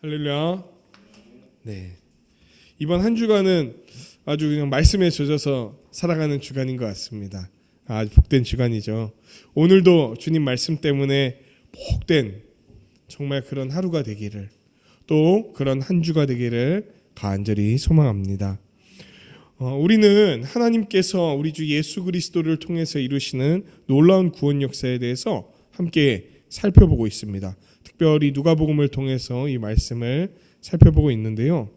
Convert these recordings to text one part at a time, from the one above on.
할렐루야. 네. 이번 한 주간은 아주 그냥 말씀에 젖어서 살아가는 주간인 것 같습니다. 아주 복된 주간이죠. 오늘도 주님 말씀 때문에 복된 정말 그런 하루가 되기를, 또 그런 한 주가 되기를 간절히 소망합니다. 우리는 하나님께서 우리 주 예수 그리스도를 통해서 이루시는 놀라운 구원 역사에 대해서 함께 살펴보고 있습니다. 특별히 누가복음을 통해서 이 말씀을 살펴보고 있는데요.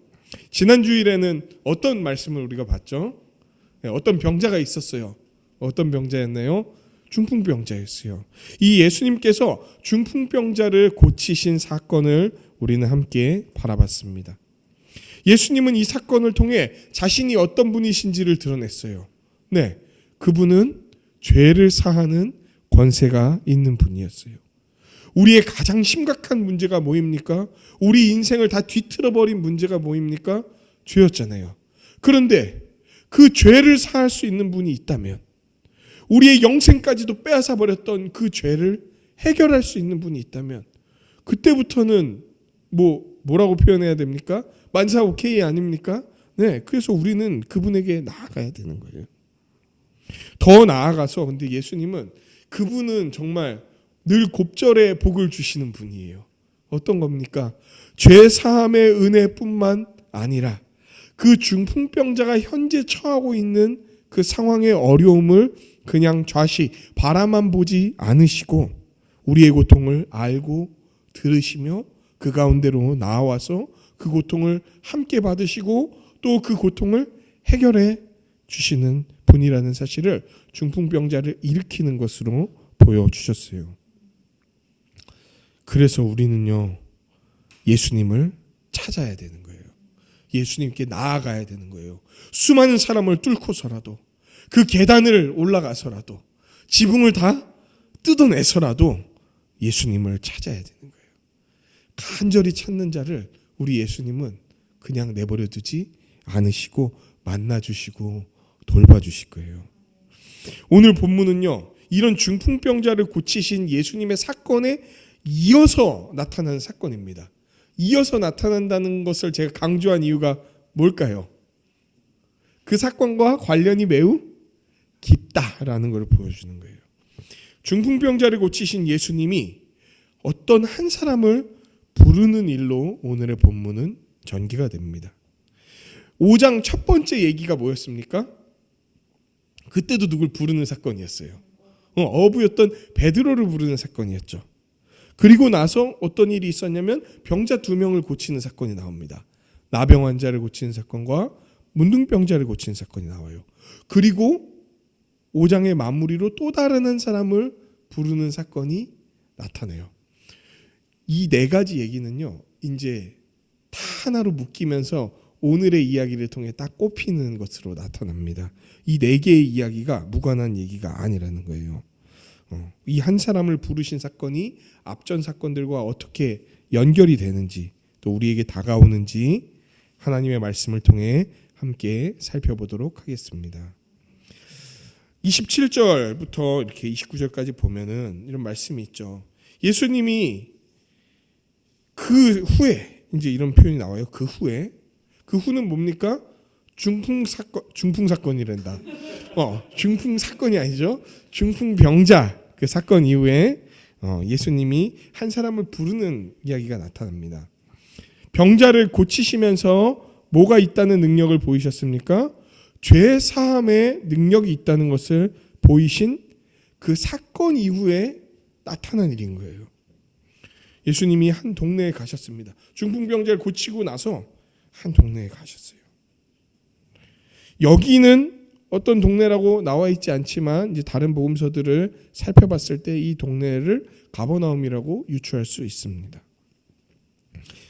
지난 주일에는 어떤 말씀을 우리가 봤죠? 어떤 병자가 있었어요. 어떤 병자였나요? 중풍병자였어요. 이 예수님께서 중풍병자를 고치신 사건을 우리는 함께 바라봤습니다. 예수님은 이 사건을 통해 자신이 어떤 분이신지를 드러냈어요. 네, 그분은 죄를 사하는 권세가 있는 분이었어요. 우리의 가장 심각한 문제가 뭐입니까? 우리 인생을 다 뒤틀어버린 문제가 뭐입니까? 죄였잖아요. 그런데 그 죄를 사할 수 있는 분이 있다면, 우리의 영생까지도 빼앗아 버렸던 그 죄를 해결할 수 있는 분이 있다면, 그때부터는 뭐라고 표현해야 됩니까? 만사 오케이 아닙니까? 네, 그래서 우리는 그분에게 나아가야 되는 거예요. 더 나아가서 근데 예수님은 그분은 정말 늘 곱절의 복을 주시는 분이에요. 어떤 겁니까? 죄 사함의 은혜뿐만 아니라 그 중풍병자가 현재 처하고 있는 그 상황의 어려움을 그냥 좌시 바라만 보지 않으시고 우리의 고통을 알고 들으시며 그 가운데로 나와서 그 고통을 함께 받으시고 또 그 고통을 해결해 주시는 분이라는 사실을 중풍병자를 일으키는 것으로 보여주셨어요. 그래서 우리는요, 예수님을 찾아야 되는 거예요. 예수님께 나아가야 되는 거예요. 수많은 사람을 뚫고서라도, 그 계단을 올라가서라도, 지붕을 다 뜯어내서라도 예수님을 찾아야 되는 거예요. 간절히 찾는 자를 우리 예수님은 그냥 내버려 두지 않으시고 만나주시고 돌봐주실 거예요. 오늘 본문은요, 이런 중풍병자를 고치신 예수님의 사건에 이어서 나타나는 사건입니다. 이어서 나타난다는 것을 제가 강조한 이유가 뭘까요? 그 사건과 관련이 매우 깊다라는 걸 보여주는 거예요. 중풍병자를 고치신 예수님이 어떤 한 사람을 부르는 일로 오늘의 본문은 전개가 됩니다. 5장 첫 번째 얘기가 뭐였습니까? 그때도 누굴 부르는 사건이었어요. 어부였던 베드로를 부르는 사건이었죠. 그리고 나서 어떤 일이 있었냐면 병자 2명을 고치는 사건이 나옵니다. 나병 환자를 고치는 사건과 문둥병자를 고치는 사건이 나와요. 그리고 5장의 마무리로 또 다른 한 사람을 부르는 사건이 나타나요. 이 4가지 얘기는요, 이제 다 하나로 묶이면서 오늘의 이야기를 통해 딱 꼽히는 것으로 나타납니다. 이 4개의 이야기가 무관한 얘기가 아니라는 거예요. 이 한 사람을 부르신 사건이 앞전 사건들과 어떻게 연결이 되는지, 또 우리에게 다가오는지 하나님의 말씀을 통해 함께 살펴보도록 하겠습니다. 27절부터 이렇게 29절까지 보면은 이런 말씀이 있죠. 예수님이 그 후에, 이제 이런 표현이 나와요. 그 후는 뭡니까? 중풍 사건이란다. 중풍 사건이 아니죠. 중풍병자 그 사건 이후에 예수님이 한 사람을 부르는 이야기가 나타납니다. 병자를 고치시면서 뭐가 있다는 능력을 보이셨습니까? 죄 사함의 능력이 있다는 것을 보이신 그 사건 이후에 나타난 일인 거예요. 예수님이 한 동네에 가셨습니다. 중풍병자를 고치고 나서 한 동네에 가셨어요. 여기는 어떤 동네라고 나와 있지 않지만 이제 다른 복음서들을 살펴봤을 때 이 동네를 가버나움이라고 유추할 수 있습니다.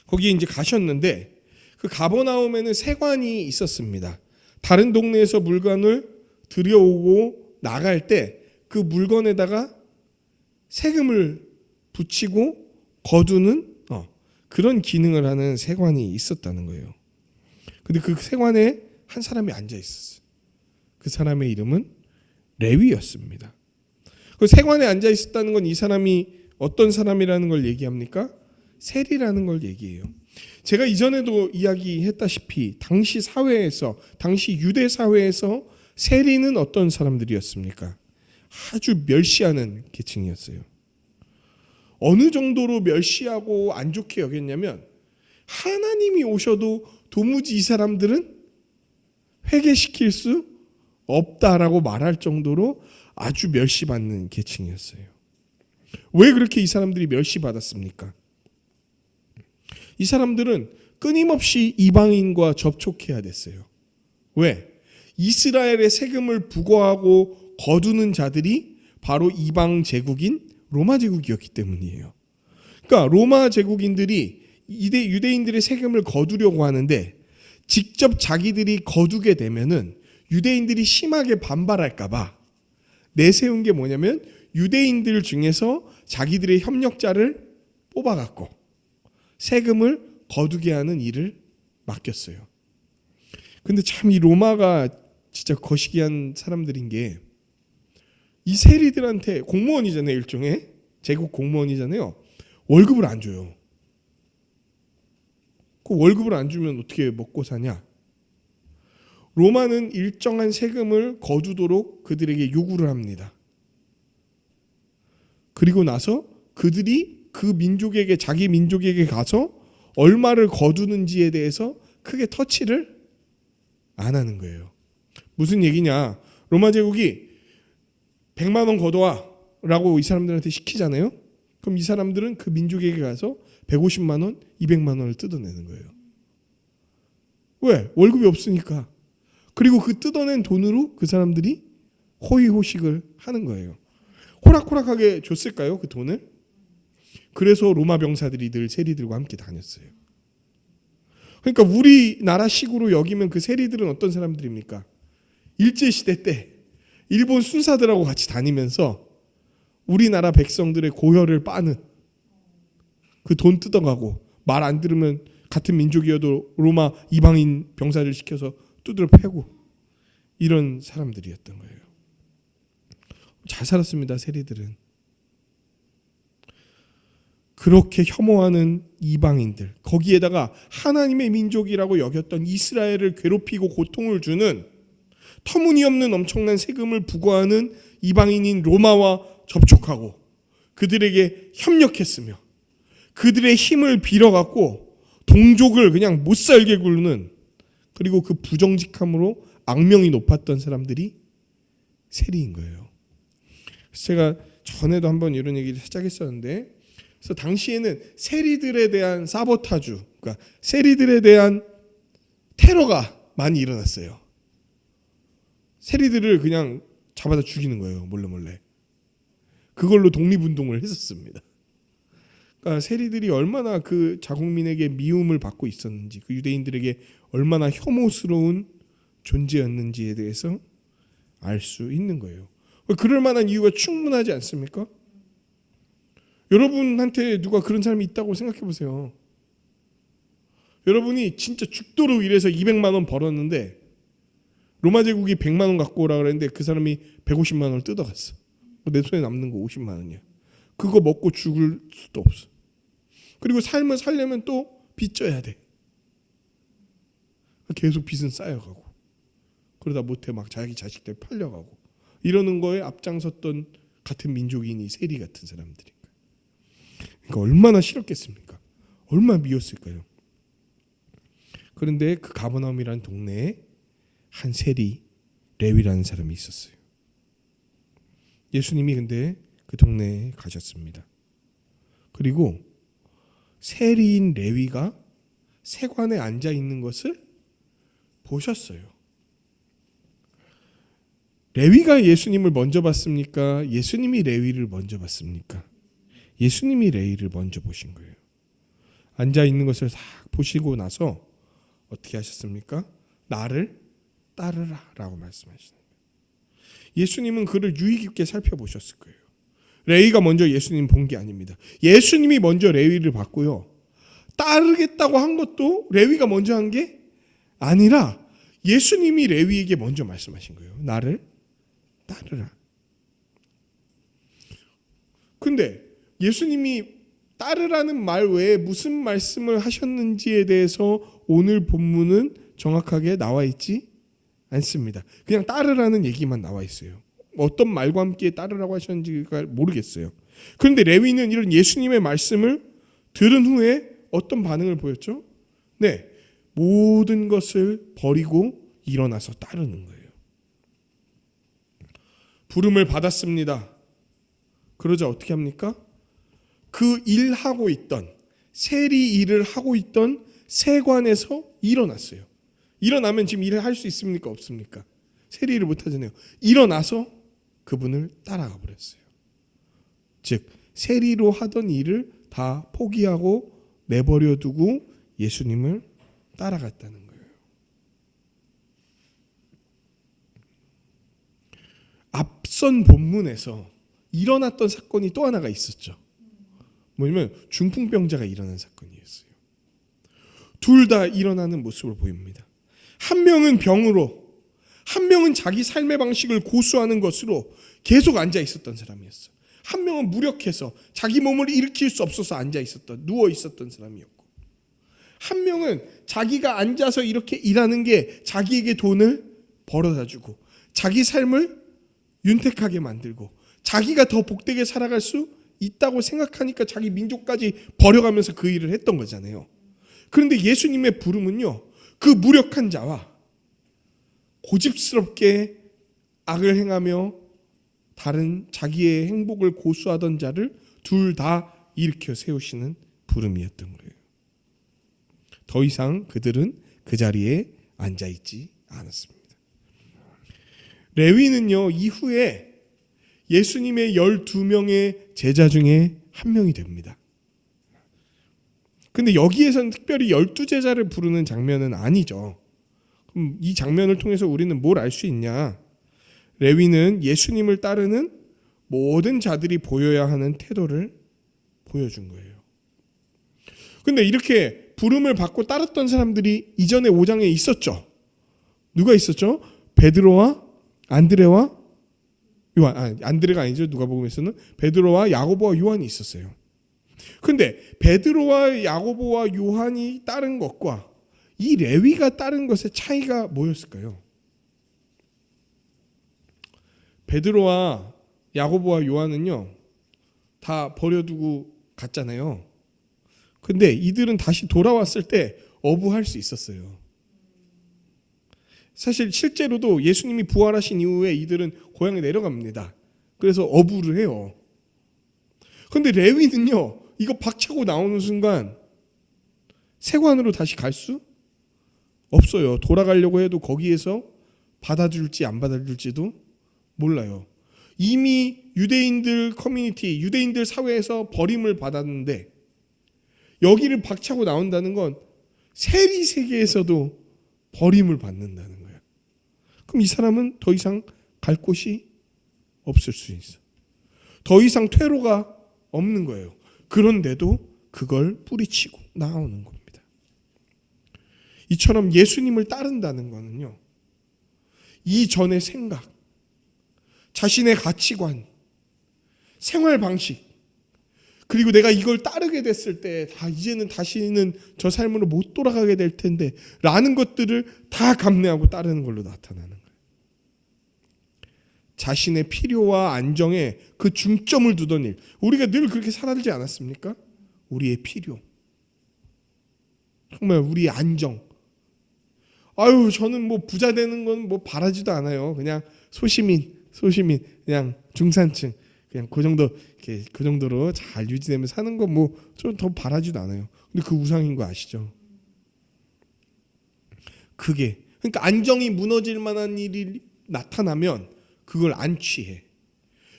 거기에 이제 가셨는데 그 가버나움에는 세관이 있었습니다. 다른 동네에서 물건을 들여오고 나갈 때 그 물건에다가 세금을 붙이고 거두는 그런 기능을 하는 세관이 있었다는 거예요. 근데 그 세관에 한 사람이 앉아 있었어요. 그 사람의 이름은 레위였습니다. 그 세관에 앉아 있었다는 건 이 사람이 어떤 사람이라는 걸 얘기합니까? 세리라는 걸 얘기해요. 제가 이전에도 이야기했다시피 당시 사회에서, 당시 유대 사회에서 세리는 어떤 사람들이었습니까? 아주 멸시하는 계층이었어요. 어느 정도로 멸시하고 안 좋게 여겼냐면 하나님이 오셔도 도무지 이 사람들은 회개시킬 수 없다라고 말할 정도로 아주 멸시받는 계층이었어요. 왜 그렇게 이 사람들이 멸시받았습니까? 이 사람들은 끊임없이 이방인과 접촉해야 됐어요. 왜? 이스라엘의 세금을 부과하고 거두는 자들이 바로 이방 제국인 로마 제국이었기 때문이에요. 그러니까 로마 제국인들이 유대인들의 세금을 거두려고 하는데 직접 자기들이 거두게 되면은 유대인들이 심하게 반발할까봐 내세운 게 뭐냐면 유대인들 중에서 자기들의 협력자를 뽑아갖고 세금을 거두게 하는 일을 맡겼어요. 근데 참 이 로마가 진짜 거시기한 사람들인 게 이 세리들한테 공무원이잖아요. 일종의 제국 공무원이잖아요. 월급을 안 줘요. 그 월급을 안 주면 어떻게 먹고 사냐? 로마는 일정한 세금을 거두도록 그들에게 요구를 합니다. 그리고 나서 그들이 그 민족에게, 자기 민족에게 가서 얼마를 거두는지에 대해서 크게 터치를 안 하는 거예요. 무슨 얘기냐? 로마 제국이 100만 원 거둬와 라고 이 사람들한테 시키잖아요. 그럼 이 사람들은 그 민족에게 가서 150만 원, 200만 원을 뜯어내는 거예요. 왜? 월급이 없으니까. 그리고 그 뜯어낸 돈으로 그 사람들이 호의호식을 하는 거예요. 호락호락하게 줬을까요? 그 돈을? 그래서 로마 병사들이 늘 세리들과 함께 다녔어요. 그러니까 우리나라식으로 여기면 그 세리들은 어떤 사람들입니까? 일제시대 때 일본 순사들하고 같이 다니면서 우리나라 백성들의 고혈을 빠는, 그 돈 뜯어가고 말 안 들으면 같은 민족이어도 로마 이방인 병사를 시켜서 두드려 패고 이런 사람들이었던 거예요. 잘 살았습니다. 세리들은. 그렇게 혐오하는 이방인들, 거기에다가 하나님의 민족이라고 여겼던 이스라엘을 괴롭히고 고통을 주는 터무니없는 엄청난 세금을 부과하는 이방인인 로마와 접촉하고 그들에게 협력했으며 그들의 힘을 빌어갖고 동족을 그냥 못살게 굴는, 그리고 그 부정직함으로 악명이 높았던 사람들이 세리인 거예요. 그래서 제가 전에도 한번 이런 얘기를 살짝 했었는데, 그래서 당시에는 세리들에 대한 사보타주, 그러니까 세리들에 대한 테러가 많이 일어났어요. 세리들을 그냥 잡아다 죽이는 거예요. 몰래. 그걸로 독립운동을 했었습니다. 그러니까 세리들이 얼마나 그 자국민에게 미움을 받고 있었는지, 그 유대인들에게 얼마나 혐오스러운 존재였는지에 대해서 알 수 있는 거예요. 그럴 만한 이유가 충분하지 않습니까? 여러분한테 누가 그런 사람이 있다고 생각해 보세요. 여러분이 진짜 죽도록 일해서 200만 원 벌었는데 로마 제국이 100만 원 갖고 오라 그랬는데 그 사람이 150만 원을 뜯어갔어. 내 손에 남는 거 50만 원이야. 그거 먹고 죽을 수도 없어. 그리고 삶을 살려면 또 빚져야 돼. 계속 빚은 쌓여가고, 그러다 못해 막 자기 자식들 팔려가고 이러는 거에 앞장섰던 같은 민족인이 세리 같은 사람들이. 그러니까 얼마나 싫었겠습니까? 얼마나 미웠을까요? 그런데 그 가버나움이라는 동네에 한 세리 레위라는 사람이 있었어요. 예수님이 근데 그 동네에 가셨습니다. 그리고 세리인 레위가 세관에 앉아 있는 것을 보셨어요. 레위가 예수님을 먼저 봤습니까? 예수님이 레위를 먼저 봤습니까? 예수님이 레위를 먼저 보신 거예요. 앉아 있는 것을 싹 보시고 나서 어떻게 하셨습니까? 나를 따르라 라고 말씀하시는 거예요. 예수님은 그를 유의 깊게 살펴보셨을 거예요. 레위가 먼저 예수님 본 게 아닙니다. 예수님이 먼저 레위를 봤고요. 따르겠다고 한 것도 레위가 먼저 한 게 아니라 예수님이 레위에게 먼저 말씀하신 거예요. 나를 따르라. 근데 예수님이 따르라는 말 외에 무슨 말씀을 하셨는지에 대해서 오늘 본문은 정확하게 나와 있지 않습니다. 그냥 따르라는 얘기만 나와 있어요. 어떤 말과 함께 따르라고 하셨는지가 모르겠어요. 그런데 레위는 이런 예수님의 말씀을 들은 후에 어떤 반응을 보였죠? 네, 모든 것을 버리고 일어나서 따르는 거예요. 부름을 받았습니다. 그러자 어떻게 합니까? 그 일하고 있던 세리 일을 하고 있던 세관에서 일어났어요. 일어나면 지금 일을 할 수 있습니까? 없습니까? 세리 일을 못 하잖아요. 일어나서 그분을 따라가 버렸어요. 즉 세리로 하던 일을 다 포기하고 내버려 두고 예수님을 따라갔다는 거예요. 앞선 본문에서 일어났던 사건이 또 하나가 있었죠. 뭐냐면 중풍병자가 일어난 사건이었어요. 둘 다 일어나는 모습을 보입니다. 한 명은 병으로, 한 명은 자기 삶의 방식을 고수하는 것으로 계속 앉아 있었던 사람이었어요. 한 명은 무력해서 자기 몸을 일으킬 수 없어서 앉아 있었던, 누워 있었던 사람이었고, 한 명은 자기가 앉아서 이렇게 일하는 게 자기에게 돈을 벌어다 주고 자기 삶을 윤택하게 만들고 자기가 더 복되게 살아갈 수 있다고 생각하니까 자기 민족까지 버려가면서 그 일을 했던 거잖아요. 그런데 예수님의 부름은요, 그 무력한 자와 고집스럽게 악을 행하며 다른 자기의 행복을 고수하던 자를 둘 다 일으켜 세우시는 부름이었던 거예요. 더 이상 그들은 그 자리에 앉아있지 않았습니다. 레위는요, 이후에 예수님의 12명의 제자 중에 한 명이 됩니다. 근데 여기에서는 특별히 12제자를 부르는 장면은 아니죠. 그럼 이 장면을 통해서 우리는 뭘 알 수 있냐? 레위는 예수님을 따르는 모든 자들이 보여야 하는 태도를 보여준 거예요. 근데 이렇게 부름을 받고 따랐던 사람들이 이전에 5장에 있었죠. 누가 있었죠? 베드로와 안드레와 요한, 안드레가 아니죠. 누가복음에서는 베드로와 야고보와 요한이 있었어요. 근데 베드로와 야고보와 요한이 따른 것과 이 레위가 따른 것의 차이가 뭐였을까요? 베드로와 야고보와 요한은요, 다 버려두고 갔잖아요. 근데 이들은 다시 돌아왔을 때 어부할 수 있었어요. 사실 실제로도 예수님이 부활하신 이후에 이들은 고향에 내려갑니다. 그래서 어부를 해요. 근데 레위는요, 이거 박차고 나오는 순간 세관으로 다시 갈 수 없어요. 돌아가려고 해도 거기에서 받아줄지 안 받아줄지도 몰라요. 이미 유대인들 커뮤니티, 유대인들 사회에서 버림을 받았는데 여기를 박차고 나온다는 건 세리 세계에서도 버림을 받는다는 거예요. 그럼 이 사람은 더 이상 갈 곳이 없을 수 있어. 더 이상 퇴로가 없는 거예요. 그런데도 그걸 뿌리치고 나오는 겁니다. 이처럼 예수님을 따른다는 거는요, 이전의 생각, 자신의 가치관, 생활 방식, 그리고 내가 이걸 따르게 됐을 때 이제는 다시는 저 삶으로 못 돌아가게 될 텐데 라는 것들을 다 감내하고 따르는 걸로 나타나는 거예요. 자신의 필요와 안정에 그 중점을 두던 일. 우리가 늘 그렇게 살아들지 않았습니까? 우리의 필요, 정말 우리의 안정. 아유, 저는 뭐 부자 되는 건 뭐 바라지도 않아요. 그냥 소시민 그냥 중산층, 그냥 그 정도, 그 정도로 잘 유지되면 사는 건 뭐 좀 더 바라지도 않아요. 근데 그 우상인 거 아시죠? 그게, 그러니까 안정이 무너질 만한 일이 나타나면 그걸 안 취해.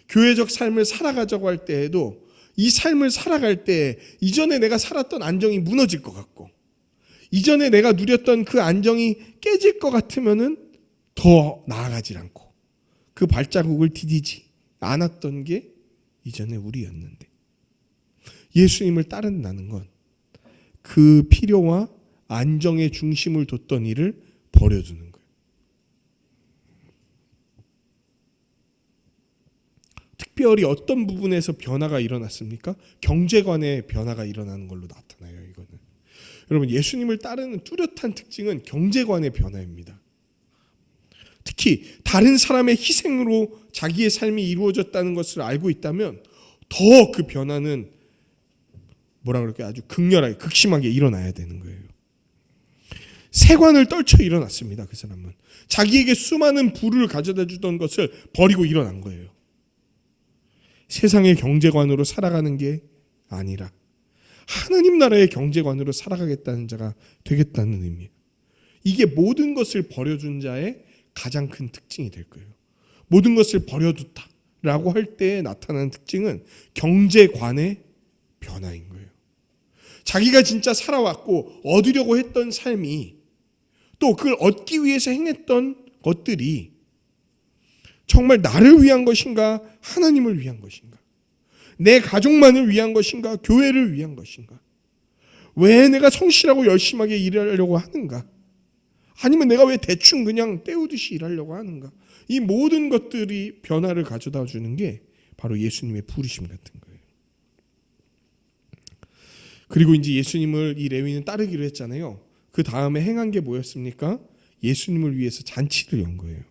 교회적 삶을 살아가자고 할 때에도 이 삶을 살아갈 때 이전에 내가 살았던 안정이 무너질 것 같고, 이전에 내가 누렸던 그 안정이 깨질 것 같으면은 더 나아가질 않고 그 발자국을 디디지 않았던 게 이전에 우리였는데, 예수님을 따른다는 건 그 필요와 안정의 중심을 뒀던 일을 버려두는 거예요. 특별히 어떤 부분에서 변화가 일어났습니까? 경제관의 변화가 일어나는 걸로 나타나요. 이거는 여러분, 예수님을 따르는 뚜렷한 특징은 경제관의 변화입니다. 특히 다른 사람의 희생으로 자기의 삶이 이루어졌다는 것을 알고 있다면 더 그 변화는 뭐라 그럴까요? 아주 극렬하게 극심하게 일어나야 되는 거예요. 세관을 떨쳐 일어났습니다. 그 사람은 자기에게 수많은 부를 가져다 주던 것을 버리고 일어난 거예요. 세상의 경제관으로 살아가는 게 아니라 하나님 나라의 경제관으로 살아가겠다는 자가 되겠다는 의미예요. 이게 모든 것을 버려준 자의 가장 큰 특징이 될 거예요. 모든 것을 버려두다라고 할 때 나타나는 특징은 경제관의 변화인 거예요. 자기가 진짜 살아왔고 얻으려고 했던 삶이, 또 그걸 얻기 위해서 행했던 것들이 정말 나를 위한 것인가, 하나님을 위한 것인가, 내 가족만을 위한 것인가, 교회를 위한 것인가, 왜 내가 성실하고 열심하게 일하려고 하는가, 아니면 내가 왜 대충 그냥 때우듯이 일하려고 하는가. 이 모든 것들이 변화를 가져다 주는 게 바로 예수님의 부르심 같은 거예요. 그리고 이제 예수님을 이 레위는 따르기로 했잖아요. 그 다음에 행한 게 뭐였습니까? 예수님을 위해서 잔치를 연 거예요.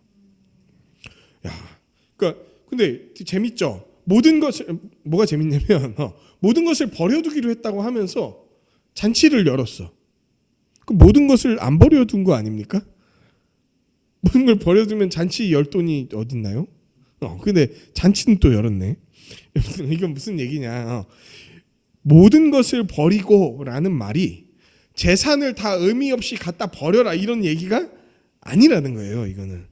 야, 그러니까 근데 재밌죠. 모든 것을, 뭐가 재밌냐면 모든 것을 버려두기로 했다고 하면서 잔치를 열었어. 그 모든 것을 안 버려둔 거 아닙니까? 모든 걸 버려두면 잔치 열 돈이 어딨나요? 근데 잔치는 또 열었네. 이건 무슨 얘기냐? 모든 것을 버리고라는 말이 재산을 다 의미 없이 갖다 버려라 이런 얘기가 아니라는 거예요. 이거는.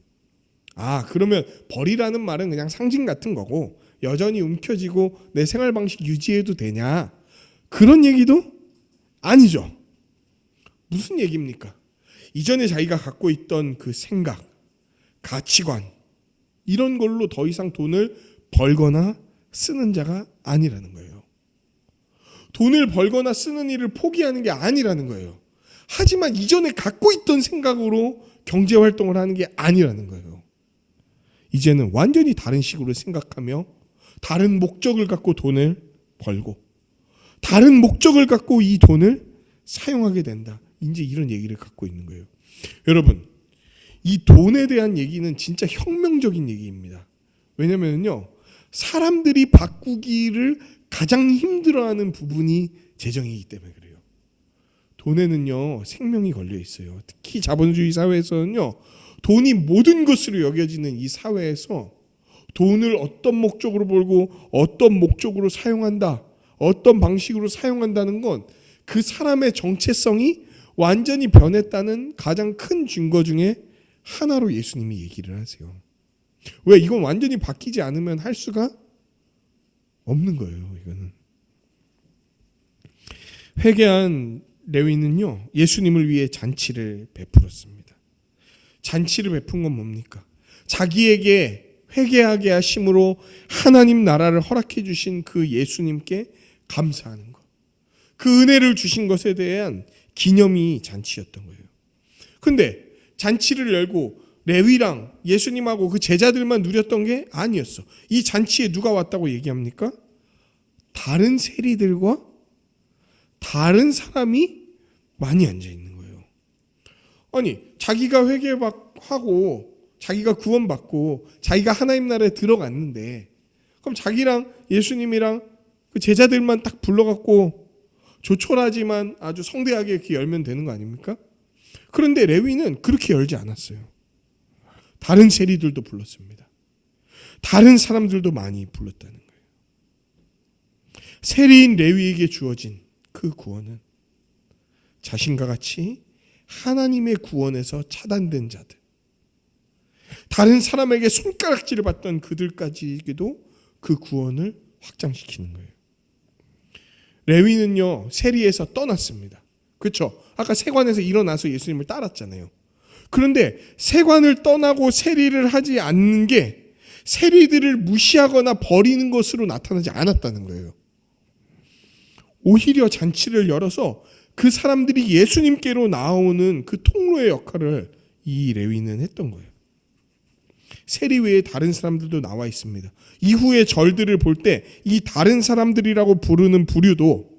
그러면 버리라는 말은 그냥 상징 같은 거고 여전히 움켜쥐고 내 생활 방식 유지해도 되냐? 그런 얘기도 아니죠. 무슨 얘기입니까? 이전에 자기가 갖고 있던 그 생각, 가치관, 이런 걸로 더 이상 돈을 벌거나 쓰는 자가 아니라는 거예요. 돈을 벌거나 쓰는 일을 포기하는 게 아니라는 거예요. 하지만 이전에 갖고 있던 생각으로 경제활동을 하는 게 아니라는 거예요. 이제는 완전히 다른 식으로 생각하며 다른 목적을 갖고 돈을 벌고 다른 목적을 갖고 이 돈을 사용하게 된다. 이제 이런 얘기를 갖고 있는 거예요. 여러분, 이 돈에 대한 얘기는 진짜 혁명적인 얘기입니다. 왜냐면요, 사람들이 바꾸기를 가장 힘들어하는 부분이 재정이기 때문에 그래요. 돈에는요, 생명이 걸려 있어요. 특히 자본주의 사회에서는요, 돈이 모든 것으로 여겨지는 이 사회에서 돈을 어떤 목적으로 벌고 어떤 목적으로 사용한다, 어떤 방식으로 사용한다는 건 그 사람의 정체성이 완전히 변했다는 가장 큰 증거 중에 하나로 예수님이 얘기를 하세요. 왜? 이건 완전히 바뀌지 않으면 할 수가 없는 거예요. 이거는. 회개한 레위는요, 예수님을 위해 잔치를 베풀었습니다. 잔치를 베푼 건 뭡니까? 자기에게 회개하게 하심으로 하나님 나라를 허락해 주신 그 예수님께 감사하는 것. 그 은혜를 주신 것에 대한 기념이 잔치였던 거예요. 근데 잔치를 열고 레위랑 예수님하고 그 제자들만 누렸던 게 아니었어. 이 잔치에 누가 왔다고 얘기합니까? 다른 세리들과 다른 사람이 많이 앉아 있는 거예요. 아니, 자기가 회개하고 자기가 구원받고 자기가 하나님 나라에 들어갔는데, 그럼 자기랑 예수님이랑 그 제자들만 딱 불러갖고 조촐하지만 아주 성대하게 이렇게 열면 되는 거 아닙니까? 그런데 레위는 그렇게 열지 않았어요. 다른 세리들도 불렀습니다. 다른 사람들도 많이 불렀다는 거예요. 세리인 레위에게 주어진 그 구원은 자신과 같이 하나님의 구원에서 차단된 자들, 다른 사람에게 손가락질을 받던 그들까지에게도 그 구원을 확장시키는 거예요. 레위는요, 세리에서 떠났습니다. 그렇죠? 아까 세관에서 일어나서 예수님을 따랐잖아요. 그런데 세관을 떠나고 세리를 하지 않는 게 세리들을 무시하거나 버리는 것으로 나타나지 않았다는 거예요. 오히려 잔치를 열어서 그 사람들이 예수님께로 나오는 그 통로의 역할을 이 레위는 했던 거예요. 세리 외에 다른 사람들도 나와 있습니다. 이후의 절들을 볼 때 이 다른 사람들이라고 부르는 부류도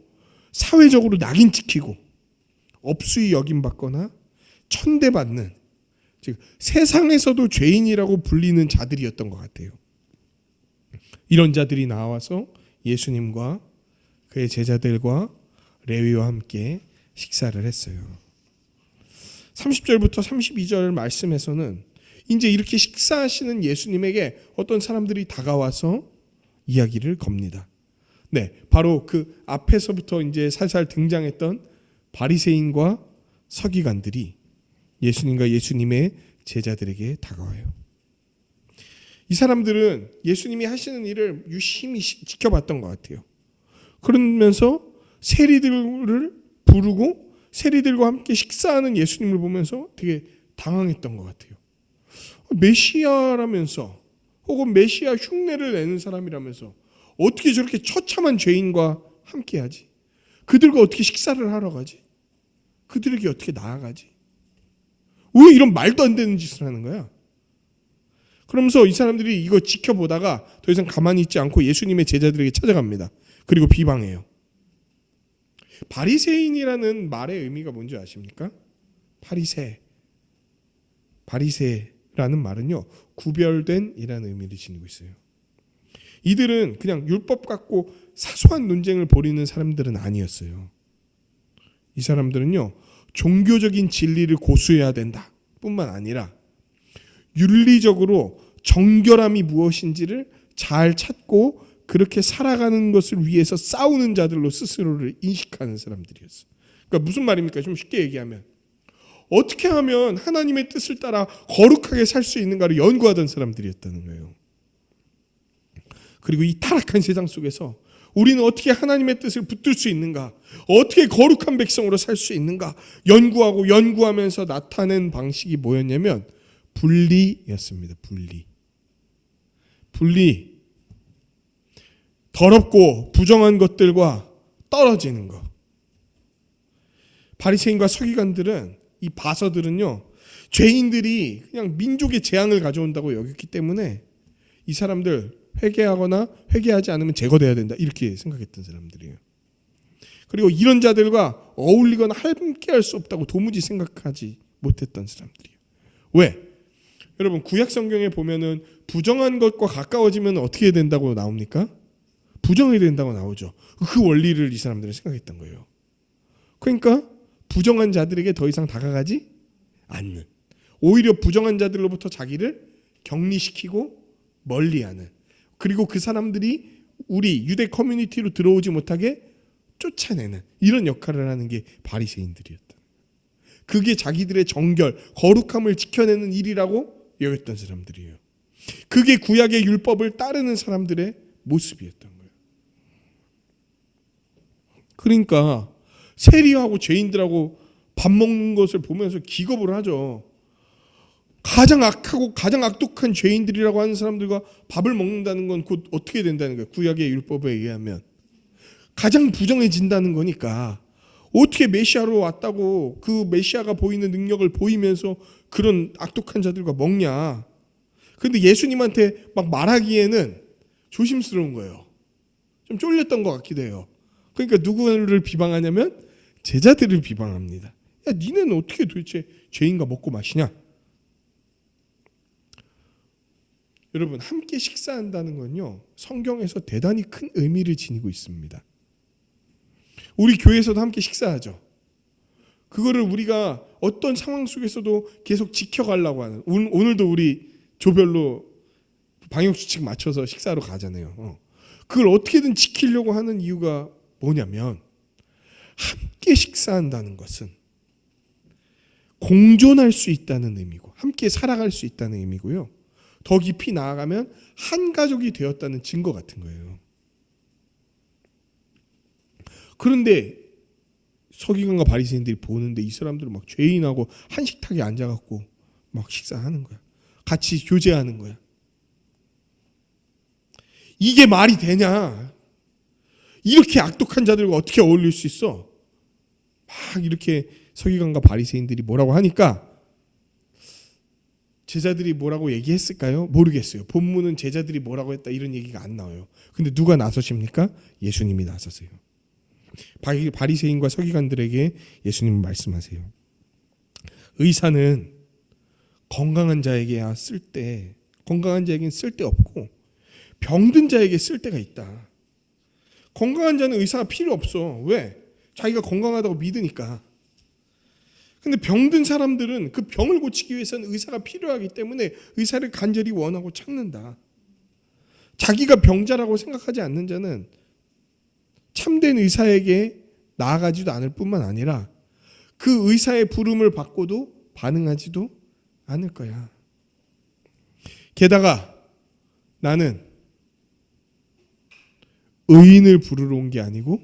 사회적으로 낙인 찍히고 업수히 여김받거나 천대받는, 즉 세상에서도 죄인이라고 불리는 자들이었던 것 같아요. 이런 자들이 나와서 예수님과 그의 제자들과 레위와 함께 식사를 했어요. 30절부터 32절 말씀에서는 이제 이렇게 식사하시는 예수님에게 어떤 사람들이 다가와서 이야기를 겁니다. 네, 바로 그 앞에서부터 이제 살살 등장했던 바리새인과 서기관들이 예수님과 예수님의 제자들에게 다가와요. 이 사람들은 예수님이 하시는 일을 유심히 지켜봤던 것 같아요. 그러면서 세리들을 부르고 세리들과 함께 식사하는 예수님을 보면서 되게 당황했던 것 같아요. 메시아라면서, 혹은 메시아 흉내를 내는 사람이라면서 어떻게 저렇게 처참한 죄인과 함께하지? 그들과 어떻게 식사를 하러 가지? 그들에게 어떻게 나아가지? 왜 이런 말도 안 되는 짓을 하는 거야? 그러면서 이 사람들이 이거 지켜보다가 더 이상 가만히 있지 않고 예수님의 제자들에게 찾아갑니다. 그리고 비방해요. 바리새인이라는 말의 의미가 뭔지 아십니까? 바리새라는 말은요, 구별된 이라는 의미를 지니고 있어요. 이들은 그냥 율법 갖고 사소한 논쟁을 벌이는 사람들은 아니었어요. 이 사람들은요, 종교적인 진리를 고수해야 된다 뿐만 아니라 윤리적으로 정결함이 무엇인지를 잘 찾고 그렇게 살아가는 것을 위해서 싸우는 자들로 스스로를 인식하는 사람들이었어요. 그러니까 무슨 말입니까? 좀 쉽게 얘기하면 어떻게 하면 하나님의 뜻을 따라 거룩하게 살 수 있는가를 연구하던 사람들이었다는 거예요. 그리고 이 타락한 세상 속에서 우리는 어떻게 하나님의 뜻을 붙들 수 있는가, 어떻게 거룩한 백성으로 살 수 있는가 연구하고 연구하면서 나타낸 방식이 뭐였냐면 분리였습니다. 분리. 더럽고 부정한 것들과 떨어지는 것. 바리새인과 서기관들은, 이 바서들은요, 죄인들이 그냥 민족의 재앙을 가져온다고 여겼기 때문에 이 사람들 회개하거나 회개하지 않으면 제거돼야 된다, 이렇게 생각했던 사람들이에요. 그리고 이런 자들과 어울리거나 함께할 수 없다고 도무지 생각하지 못했던 사람들이에요. 왜? 여러분, 구약 성경에 보면은 부정한 것과 가까워지면 어떻게 된다고 나옵니까? 부정이 된다고 나오죠. 그 원리를 이 사람들은 생각했던 거예요. 그러니까 부정한 자들에게 더 이상 다가가지 않는, 오히려 부정한 자들로부터 자기를 격리시키고 멀리하는, 그리고 그 사람들이 우리 유대 커뮤니티로 들어오지 못하게 쫓아내는, 이런 역할을 하는 게 바리새인들이었다. 그게 자기들의 정결, 거룩함을 지켜내는 일이라고 여겼던 사람들이에요. 그게 구약의 율법을 따르는 사람들의 모습이었던 거예요. 그러니까 세리하고 죄인들하고 밥 먹는 것을 보면서 기겁을 하죠. 가장 악하고 가장 악독한 죄인들이라고 하는 사람들과 밥을 먹는다는 건 곧 어떻게 된다는 거예요? 구약의 율법에 의하면 가장 부정해진다는 거니까 어떻게 메시아로 왔다고 그 메시아가 보이는 능력을 보이면서 그런 악독한 자들과 먹냐. 그런데 예수님한테 막 말하기에는 조심스러운 거예요. 좀 쫄렸던 것 같기도 해요. 그러니까 누구를 비방하냐면 제자들을 비방합니다. 야, 니네는 어떻게 도대체 죄인과 먹고 마시냐? 여러분, 함께 식사한다는 건요, 성경에서 대단히 큰 의미를 지니고 있습니다. 우리 교회에서도 함께 식사하죠. 그거를 우리가 어떤 상황 속에서도 계속 지켜가려고 하는, 오늘도 우리 조별로 방역수칙 맞춰서 식사로 가잖아요. 그걸 어떻게든 지키려고 하는 이유가 뭐냐면, 함께 식사한다는 것은 공존할 수 있다는 의미고 함께 살아갈 수 있다는 의미고요. 더 깊이 나아가면 한 가족이 되었다는 증거 같은 거예요. 그런데 서기관과 바리새인들이 보는데 이 사람들은 막 죄인하고 한 식탁에 앉아갖고 막 식사하는 거야. 같이 교제하는 거야. 이게 말이 되냐? 이렇게 악독한 자들과 어떻게 어울릴 수 있어? 막 이렇게 서기관과 바리새인들이 뭐라고 하니까 제자들이 뭐라고 얘기했을까요? 모르겠어요. 본문은 제자들이 뭐라고 했다 이런 얘기가 안 나와요. 근데 누가 나서십니까? 예수님이 나서세요. 바리새인과 서기관들에게 예수님은 말씀하세요. 의사는 건강한 자에게야 건강한 자에게는 쓸데없고 병든 자에게 쓸데가 있다. 건강한 자는 의사가 필요 없어. 왜? 자기가 건강하다고 믿으니까. 근데 병든 사람들은 그 병을 고치기 위해서는 의사가 필요하기 때문에 의사를 간절히 원하고 찾는다. 자기가 병자라고 생각하지 않는 자는 참된 의사에게 나아가지도 않을 뿐만 아니라 그 의사의 부름을 받고도 반응하지도 않을 거야. 게다가 나는 의인을 부르러 온 게 아니고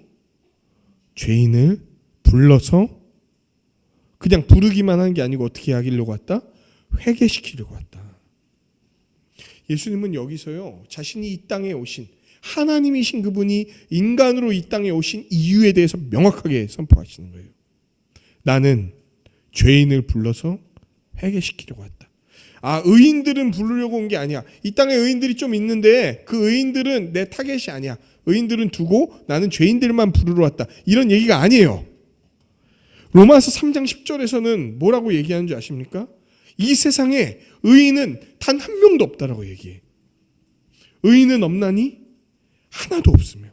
죄인을 불러서 그냥 부르기만 한 게 아니고 어떻게 하기려고 왔다? 회개시키려고 왔다. 예수님은 여기서요, 자신이 이 땅에 오신 하나님이신 그분이 인간으로 이 땅에 오신 이유에 대해서 명확하게 선포하시는 거예요. 나는 죄인을 불러서 회개시키려고 왔다. 의인들은 부르려고 온 게 아니야. 이 땅에 의인들이 좀 있는데 그 의인들은 내 타겟이 아니야. 의인들은 두고 나는 죄인들만 부르러 왔다. 이런 얘기가 아니에요. 로마서 3장 10절에서는 뭐라고 얘기하는 줄 아십니까? 이 세상에 의인은 단 한 명도 없다라고 얘기해. 의인은 없나니 하나도 없으며.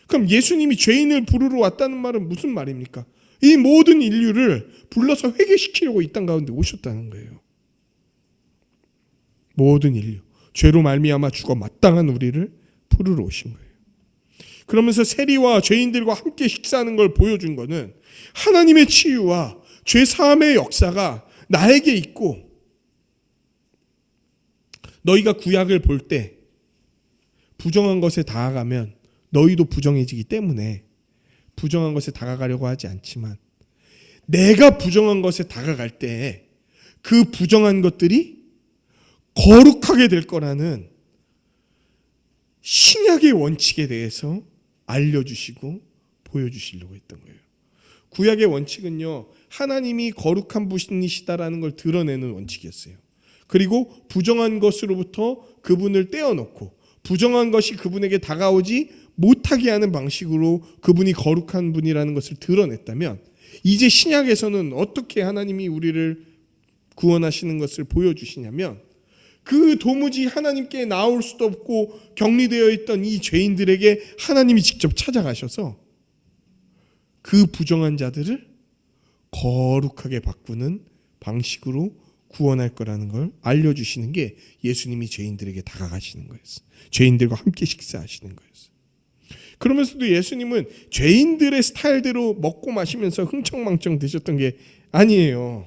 그럼 예수님이 죄인을 부르러 왔다는 말은 무슨 말입니까? 이 모든 인류를 불러서 회개시키려고 이 땅 가운데 오셨다는 거예요. 모든 인류, 죄로 말미암아 죽어 마땅한 우리를 부르러 오신 거예요. 그러면서 세리와 죄인들과 함께 식사하는 걸 보여준 거는 하나님의 치유와 죄 사함의 역사가 나에게 있고, 너희가 구약을 볼 때 부정한 것에 다가가면 너희도 부정해지기 때문에 부정한 것에 다가가려고 하지 않지만, 내가 부정한 것에 다가갈 때 그 부정한 것들이 거룩하게 될 거라는 신약의 원칙에 대해서 알려주시고 보여주시려고 했던 거예요. 구약의 원칙은요, 하나님이 거룩한 분이시다라는 걸 드러내는 원칙이었어요. 그리고 부정한 것으로부터 그분을 떼어놓고 부정한 것이 그분에게 다가오지 못하게 하는 방식으로 그분이 거룩한 분이라는 것을 드러냈다면, 이제 신약에서는 어떻게 하나님이 우리를 구원하시는 것을 보여주시냐면, 그 도무지 하나님께 나올 수도 없고 격리되어 있던 이 죄인들에게 하나님이 직접 찾아가셔서 그 부정한 자들을 거룩하게 바꾸는 방식으로 구원할 거라는 걸 알려주시는 게 예수님이 죄인들에게 다가가시는 거였어요. 죄인들과 함께 식사하시는 거였어요. 그러면서도 예수님은 죄인들의 스타일대로 먹고 마시면서 흥청망청 드셨던 게 아니에요.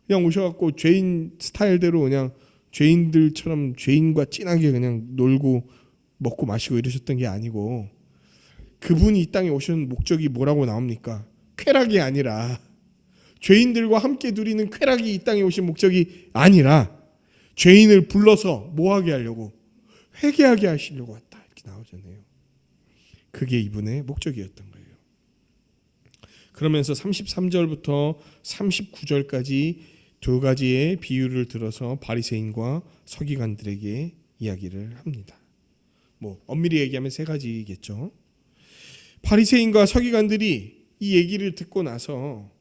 그냥 오셔갖고 죄인 스타일대로 그냥 죄인들처럼 죄인과 진하게 그냥 놀고 먹고 마시고 이러셨던 게 아니고, 그분이 이 땅에 오신 목적이 뭐라고 나옵니까? 쾌락이 아니라, 죄인들과 함께 누리는 쾌락이 이 땅에 오신 목적이 아니라 죄인을 불러서 뭐하게 하려고? 회개하게 하시려고 왔다, 이렇게 나오잖아요. 그게 이분의 목적이었던 거예요. 그러면서 33절부터 39절까지 두 가지의 비유를 들어서 바리새인과 서기관들에게 이야기를 합니다. 엄밀히 얘기하면 세 가지겠죠. 바리새인과 서기관들이 이 얘기를 듣고 나서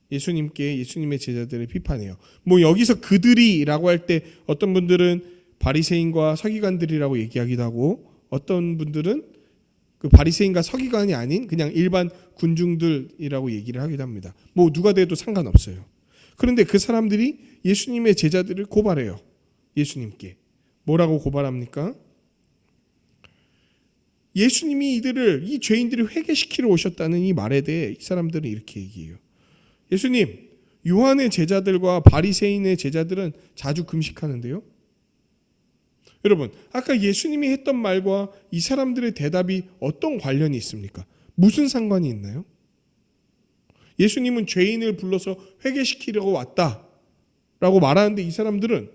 예수님의 제자들을 비판해요. 여기서 그들이라고 할 때 어떤 분들은 바리새인과 서기관들이라고 얘기하기도 하고, 어떤 분들은 그 바리새인과 서기관이 아닌 그냥 일반 군중들이라고 얘기를 하기도 합니다. 누가 돼도 상관없어요. 그런데 그 사람들이 예수님의 제자들을 고발해요. 예수님께 뭐라고 고발합니까? 예수님이 이 죄인들을 회개시키러 오셨다는 이 말에 대해 이 사람들은 이렇게 얘기해요. 예수님, 요한의 제자들과 바리새인의 제자들은 자주 금식하는데요. 여러분, 아까 예수님이 했던 말과 이 사람들의 대답이 어떤 관련이 있습니까? 무슨 상관이 있나요? 예수님은 죄인을 불러서 회개시키려고 왔다라고 말하는데, 이 사람들은,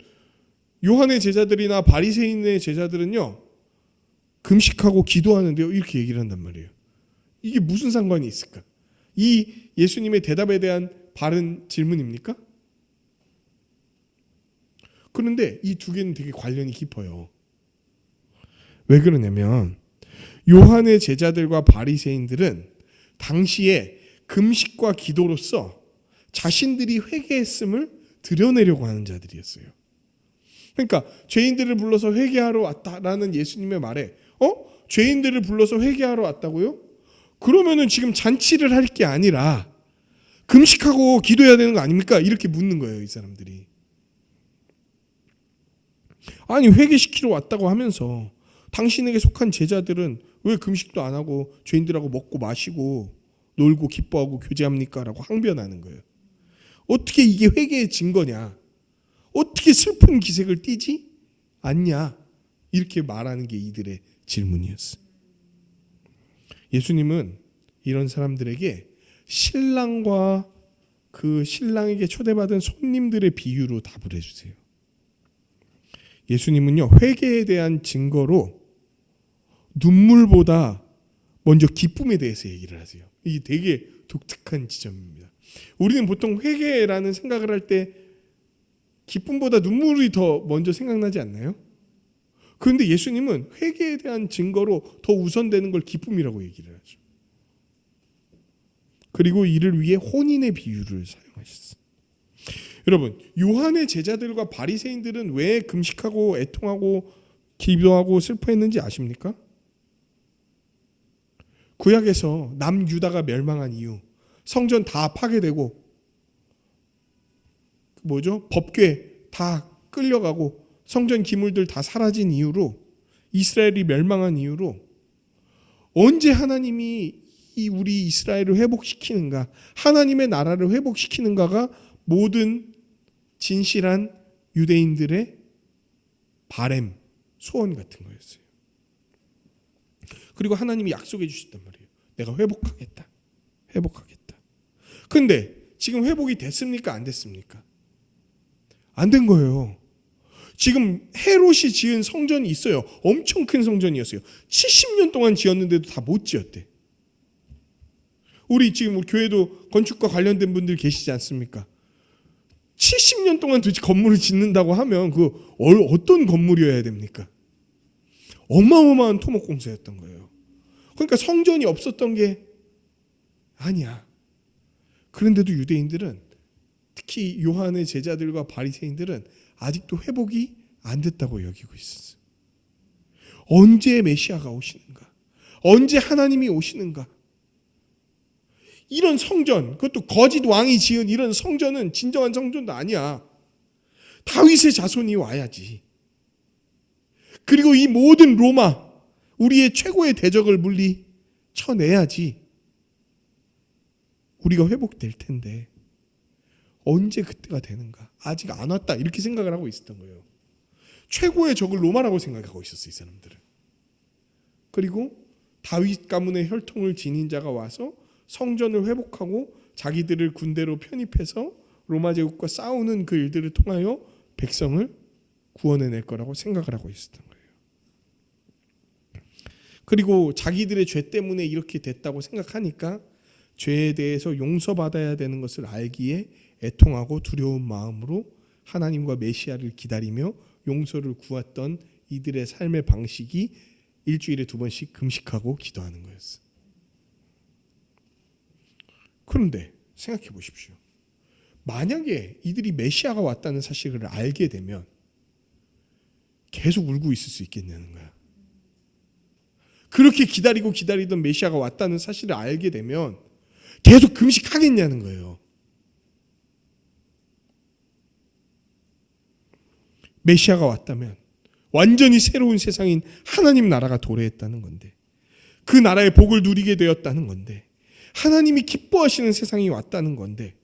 요한의 제자들이나 바리새인의 제자들은요, 금식하고 기도하는데요, 이렇게 얘기를 한단 말이에요. 이게 무슨 상관이 있을까? 이 예수님의 대답에 대한 바른 질문입니까? 그런데 이 두 개는 되게 관련이 깊어요. 왜 그러냐면 요한의 제자들과 바리새인들은 당시에 금식과 기도로서 자신들이 회개했음을 드러내려고 하는 자들이었어요. 그러니까 죄인들을 불러서 회개하러 왔다라는 예수님의 말에 죄인들을 불러서 회개하러 왔다고요? 그러면은 지금 잔치를 할 게 아니라 금식하고 기도해야 되는 거 아닙니까? 이렇게 묻는 거예요, 이 사람들이. 아니, 회개시키러 왔다고 하면서 당신에게 속한 제자들은 왜 금식도 안 하고 죄인들하고 먹고 마시고 놀고 기뻐하고 교제합니까? 라고 항변하는 거예요. 어떻게 이게 회개의 증거냐? 어떻게 슬픈 기색을 띠지 않냐? 이렇게 말하는 게 이들의 질문이었어요. 예수님은 이런 사람들에게 신랑과 그 신랑에게 초대받은 손님들의 비유로 답을 해주세요. 예수님은요, 회개에 대한 증거로 눈물보다 먼저 기쁨에 대해서 얘기를 하세요. 이게 되게 독특한 지점입니다. 우리는 보통 회개라는 생각을 할 때 기쁨보다 눈물이 더 먼저 생각나지 않나요? 그런데 예수님은 회개에 대한 증거로 더 우선되는 걸 기쁨이라고 얘기를 하죠. 그리고 이를 위해 혼인의 비유를 사용하셨어요. 여러분, 요한의 제자들과 바리새인들은 왜 금식하고 애통하고 기도하고 슬퍼했는지 아십니까? 구약에서 남유다가 멸망한 이후 성전 다 파괴되고 법궤 다 끌려가고 성전 기물들 다 사라진 이후로 이스라엘이 멸망한 이후로 언제 하나님이 우리 이스라엘을 회복시키는가, 하나님의 나라를 회복시키는가가 모든 진실한 유대인들의 바램, 소원 같은 거였어요. 그리고 하나님이 약속해 주셨단 말이에요. 내가 회복하겠다. 회복하겠다. 그런데 지금 회복이 됐습니까? 안 됐습니까? 안 된 거예요. 지금 헤롯이 지은 성전이 있어요. 엄청 큰 성전이었어요. 70년 동안 지었는데도 다 못 지었대. 우리 지금 교회도 건축과 관련된 분들 계시지 않습니까? 70년 동안 도대체 건물을 짓는다고 하면 그 어떤 건물이어야 됩니까? 어마어마한 토목공사였던 거예요. 그러니까 성전이 없었던 게 아니야. 그런데도 유대인들은, 특히 요한의 제자들과 바리새인들은 아직도 회복이 안 됐다고 여기고 있었어요. 언제 메시아가 오시는가? 언제 하나님이 오시는가? 이런 성전, 그것도 거짓 왕이 지은 이런 성전은 진정한 성전도 아니야. 다윗의 자손이 와야지. 그리고 이 모든 로마, 우리의 최고의 대적을 물리쳐내야지 우리가 회복될 텐데 언제 그때가 되는가? 아직 안 왔다, 이렇게 생각을 하고 있었던 거예요. 최고의 적을 로마라고 생각하고 있었어요, 이 사람들은. 그리고 다윗 가문의 혈통을 지닌 자가 와서 성전을 회복하고 자기들을 군대로 편입해서 로마 제국과 싸우는 그 일들을 통하여 백성을 구원해낼 거라고 생각을 하고 있었던 거예요. 그리고 자기들의 죄 때문에 이렇게 됐다고 생각하니까 죄에 대해서 용서받아야 되는 것을 알기에 애통하고 두려운 마음으로 하나님과 메시아를 기다리며 용서를 구했던 이들의 삶의 방식이 일주일에 2번씩 금식하고 기도하는 거였어요. 그런데 생각해 보십시오. 만약에 이들이 메시아가 왔다는 사실을 알게 되면 계속 울고 있을 수 있겠냐는 거야. 그렇게 기다리던 메시아가 왔다는 사실을 알게 되면 계속 금식하겠냐는 거예요. 메시아가 왔다면 완전히 새로운 세상인 하나님 나라가 도래했다는 건데, 그 나라의 복을 누리게 되었다는 건데, 하나님이 기뻐하시는 세상이 왔다는 건데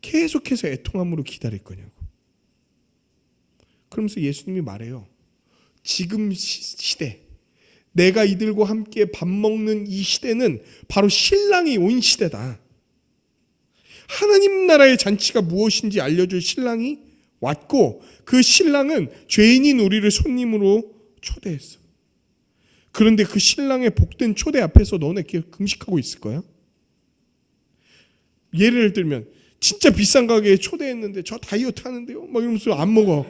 계속해서 애통함으로 기다릴 거냐고. 그러면서 예수님이 말해요. 지금 시대, 내가 이들과 함께 밥 먹는 이 시대는 바로 신랑이 온 시대다. 하나님 나라의 잔치가 무엇인지 알려줄 신랑이 왔고, 그 신랑은 죄인인 우리를 손님으로 초대했어. 그런데 그 신랑의 복된 초대 앞에서 너네 금식하고 있을 거야? 예를 들면 진짜 비싼 가게에 초대했는데 저 다이어트 하는데요? 막 이러면서 안 먹어.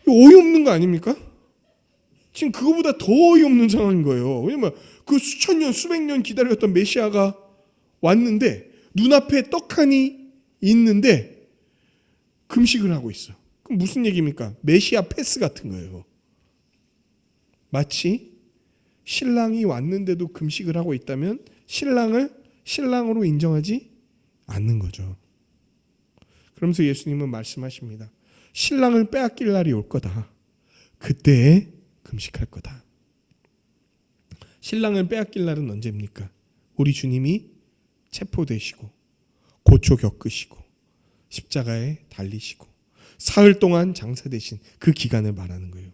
이거 어이없는 거 아닙니까? 지금 그거보다 더 어이없는 상황인 거예요. 왜냐면 그 수천 년, 수백 년 기다렸던 메시아가 왔는데 눈앞에 떡하니 있는데 금식을 하고 있어. 그럼 무슨 얘기입니까? 메시아 패스 같은 거예요. 마치 신랑이 왔는데도 금식을 하고 있다면 신랑을 신랑으로 인정하지 않는 거죠. 그러면서 예수님은 말씀하십니다. 신랑을 빼앗길 날이 올 거다. 그때에 금식할 거다. 신랑을 빼앗길 날은 언제입니까? 우리 주님이 체포되시고 고초 겪으시고 십자가에 달리시고 사흘 동안 장사되신 그 기간을 말하는 거예요.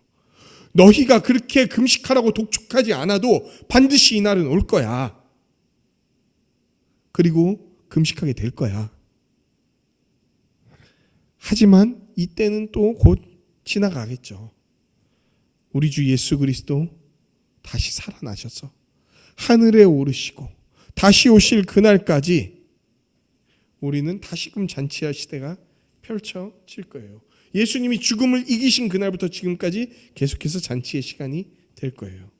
너희가 그렇게 금식하라고 독촉하지 않아도 반드시 이 날은 올 거야. 그리고 금식하게 될 거야. 하지만 이때는 또 곧 지나가겠죠. 우리 주 예수 그리스도 다시 살아나셔서 하늘에 오르시고 다시 오실 그날까지 우리는 다시금 잔치할 시대가 펼쳐질 거예요. 예수님이 죽음을 이기신 그날부터 지금까지 계속해서 잔치의 시간이 될 거예요.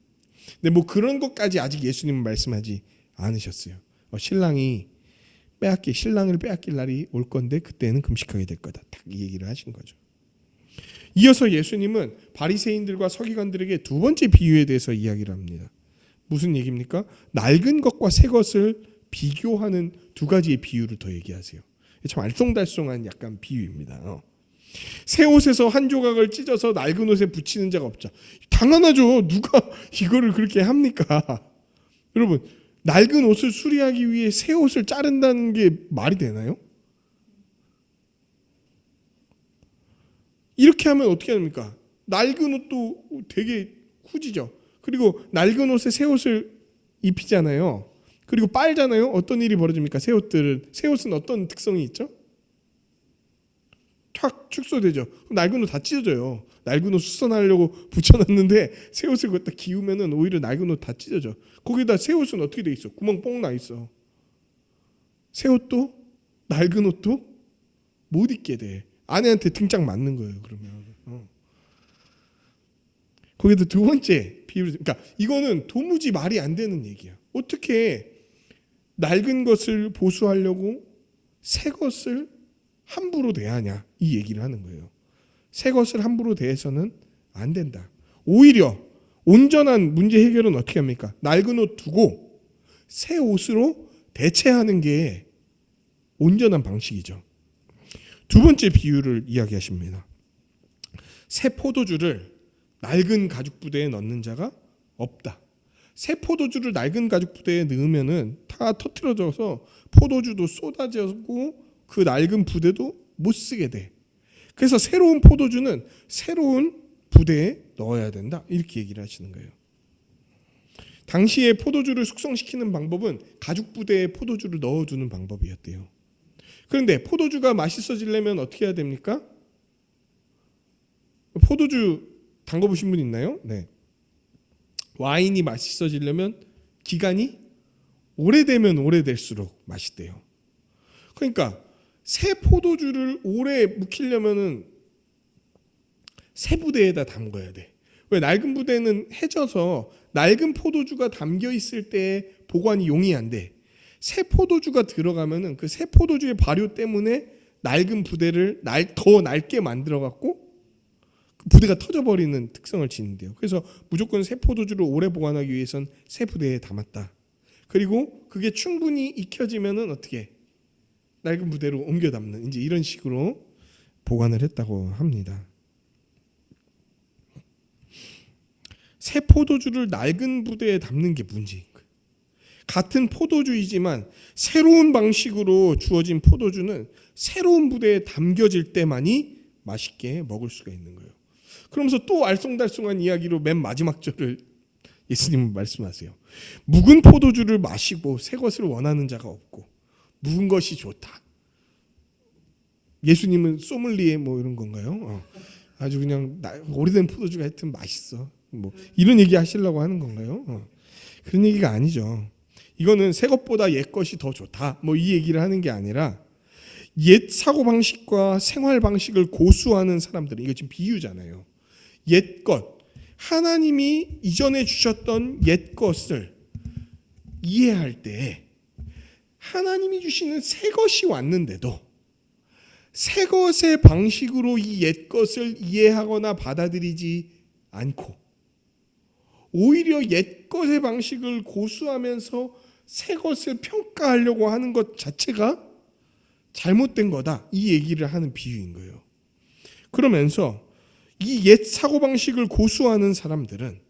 근데 뭐 그런 것까지 아직 예수님은 말씀하지 않으셨어요. 신랑을 빼앗길 날이 올 건데 그때는 금식하게 될 거다. 딱 이 얘기를 하신 거죠. 이어서 예수님은 바리새인들과 서기관들에게 두 번째 비유에 대해서 이야기를 합니다. 무슨 얘기입니까? 낡은 것과 새 것을 비교하는 두 가지의 비유를 더 얘기하세요. 참 알쏭달쏭한 약간 비유입니다. 새 옷에서 한 조각을 찢어서 낡은 옷에 붙이는 자가 없죠. 당연하죠. 누가 이거를 그렇게 합니까? 여러분, 낡은 옷을 수리하기 위해 새 옷을 자른다는 게 말이 되나요? 이렇게 하면 어떻게 합니까? 낡은 옷도 되게 후지죠. 그리고 낡은 옷에 새 옷을 입히잖아요. 그리고 빨잖아요. 어떤 일이 벌어집니까? 새 옷은 어떤 특성이 있죠? 탁 축소되죠. 낡은 옷 다 찢어져요. 낡은 옷 수선하려고 붙여놨는데 새 옷을 갖다 기우면은 오히려 낡은 옷 다 찢어져. 거기다 새 옷은 어떻게 돼 있어? 구멍 뽕 나 있어. 새 옷도 낡은 옷도 못 입게 돼. 아내한테 등짝 맞는 거예요. 그러면 거기다 두 번째 비유, 그러니까 이거는 도무지 말이 안 되는 얘기야. 어떻게 낡은 것을 보수하려고 새 것을 함부로 대하냐, 이 얘기를 하는 거예요. 새 것을 함부로 대해서는 안 된다. 오히려 온전한 문제 해결은 어떻게 합니까? 낡은 옷 두고 새 옷으로 대체하는 게 온전한 방식이죠. 두 번째 비유를 이야기하십니다. 새 포도주를 낡은 가죽 부대에 넣는 자가 없다. 새 포도주를 낡은 가죽 부대에 넣으면은 다 터트려져서 포도주도 쏟아지고 그 낡은 부대도 못 쓰게 돼. 그래서 새로운 포도주는 새로운 부대에 넣어야 된다. 이렇게 얘기를 하시는 거예요. 당시에 포도주를 숙성시키는 방법은 가죽 부대에 포도주를 넣어두는 방법이었대요. 그런데 포도주가 맛있어지려면 어떻게 해야 됩니까? 포도주 담궈보신 분 있나요? 네. 와인이 맛있어지려면 기간이 오래되면 오래될수록 맛있대요. 그러니까 새 포도주를 오래 묵히려면은 새 부대에다 담궈야 돼. 왜? 낡은 부대는 해져서 낡은 포도주가 담겨 있을 때 보관이 용이한데 새 포도주가 들어가면은 그 새 포도주의 발효 때문에 낡은 부대를 더 낡게 만들어 갖고 그 부대가 터져버리는 특성을 지닌대요. 그래서 무조건 새 포도주를 오래 보관하기 위해선 새 부대에 담았다. 그리고 그게 충분히 익혀지면은 어떻게 낡은 부대로 옮겨 담는, 이제 이런 식으로 보관을 했다고 합니다. 새 포도주를 낡은 부대에 담는 게 문제인 거예요. 같은 포도주이지만 새로운 방식으로 주어진 포도주는 새로운 부대에 담겨질 때만이 맛있게 먹을 수가 있는 거예요. 그러면서 또 알쏭달쏭한 이야기로 맨 마지막 절을 예수님은 말씀하세요. 묵은 포도주를 마시고 새 것을 원하는 자가 없고 묵은 것이 좋다. 예수님은 소믈리에 뭐 이런 건가요? 아주 그냥 오래된 포도주가 하여튼 맛있어. 뭐 이런 얘기 하시려고 하는 건가요? 그런 얘기가 아니죠. 이거는 새 것보다 옛 것이 더 좋다. 뭐 이 얘기를 하는 게 아니라 옛 사고 방식과 생활 방식을 고수하는 사람들, 이거 지금 비유잖아요. 옛것, 하나님이 이전에 주셨던 옛것을 이해할 때 하나님이 주시는 새 것이 왔는데도 새 것의 방식으로 이 옛것을 이해하거나 받아들이지 않고 오히려 옛것의 방식을 고수하면서 새 것을 평가하려고 하는 것 자체가 잘못된 거다. 이 얘기를 하는 비유인 거예요. 그러면서 이 옛 사고방식을 고수하는 사람들은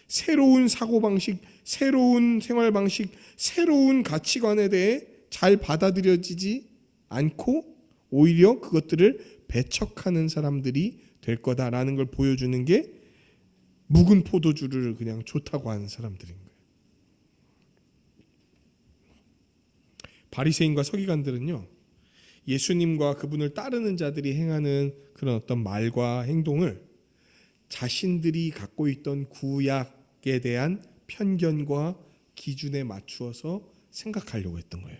새로운 사고방식, 새로운 생활방식, 새로운 가치관에 대해 잘 받아들여지지 않고 오히려 그것들을 배척하는 사람들이 될 거다라는 걸 보여주는 게 묵은 포도주를 그냥 좋다고 하는 사람들인 거예요. 바리새인과 서기관들은요, 예수님과 그분을 따르는 자들이 행하는 그런 어떤 말과 행동을 자신들이 갖고 있던 구약에 대한 편견과 기준에 맞추어서 생각하려고 했던 거예요.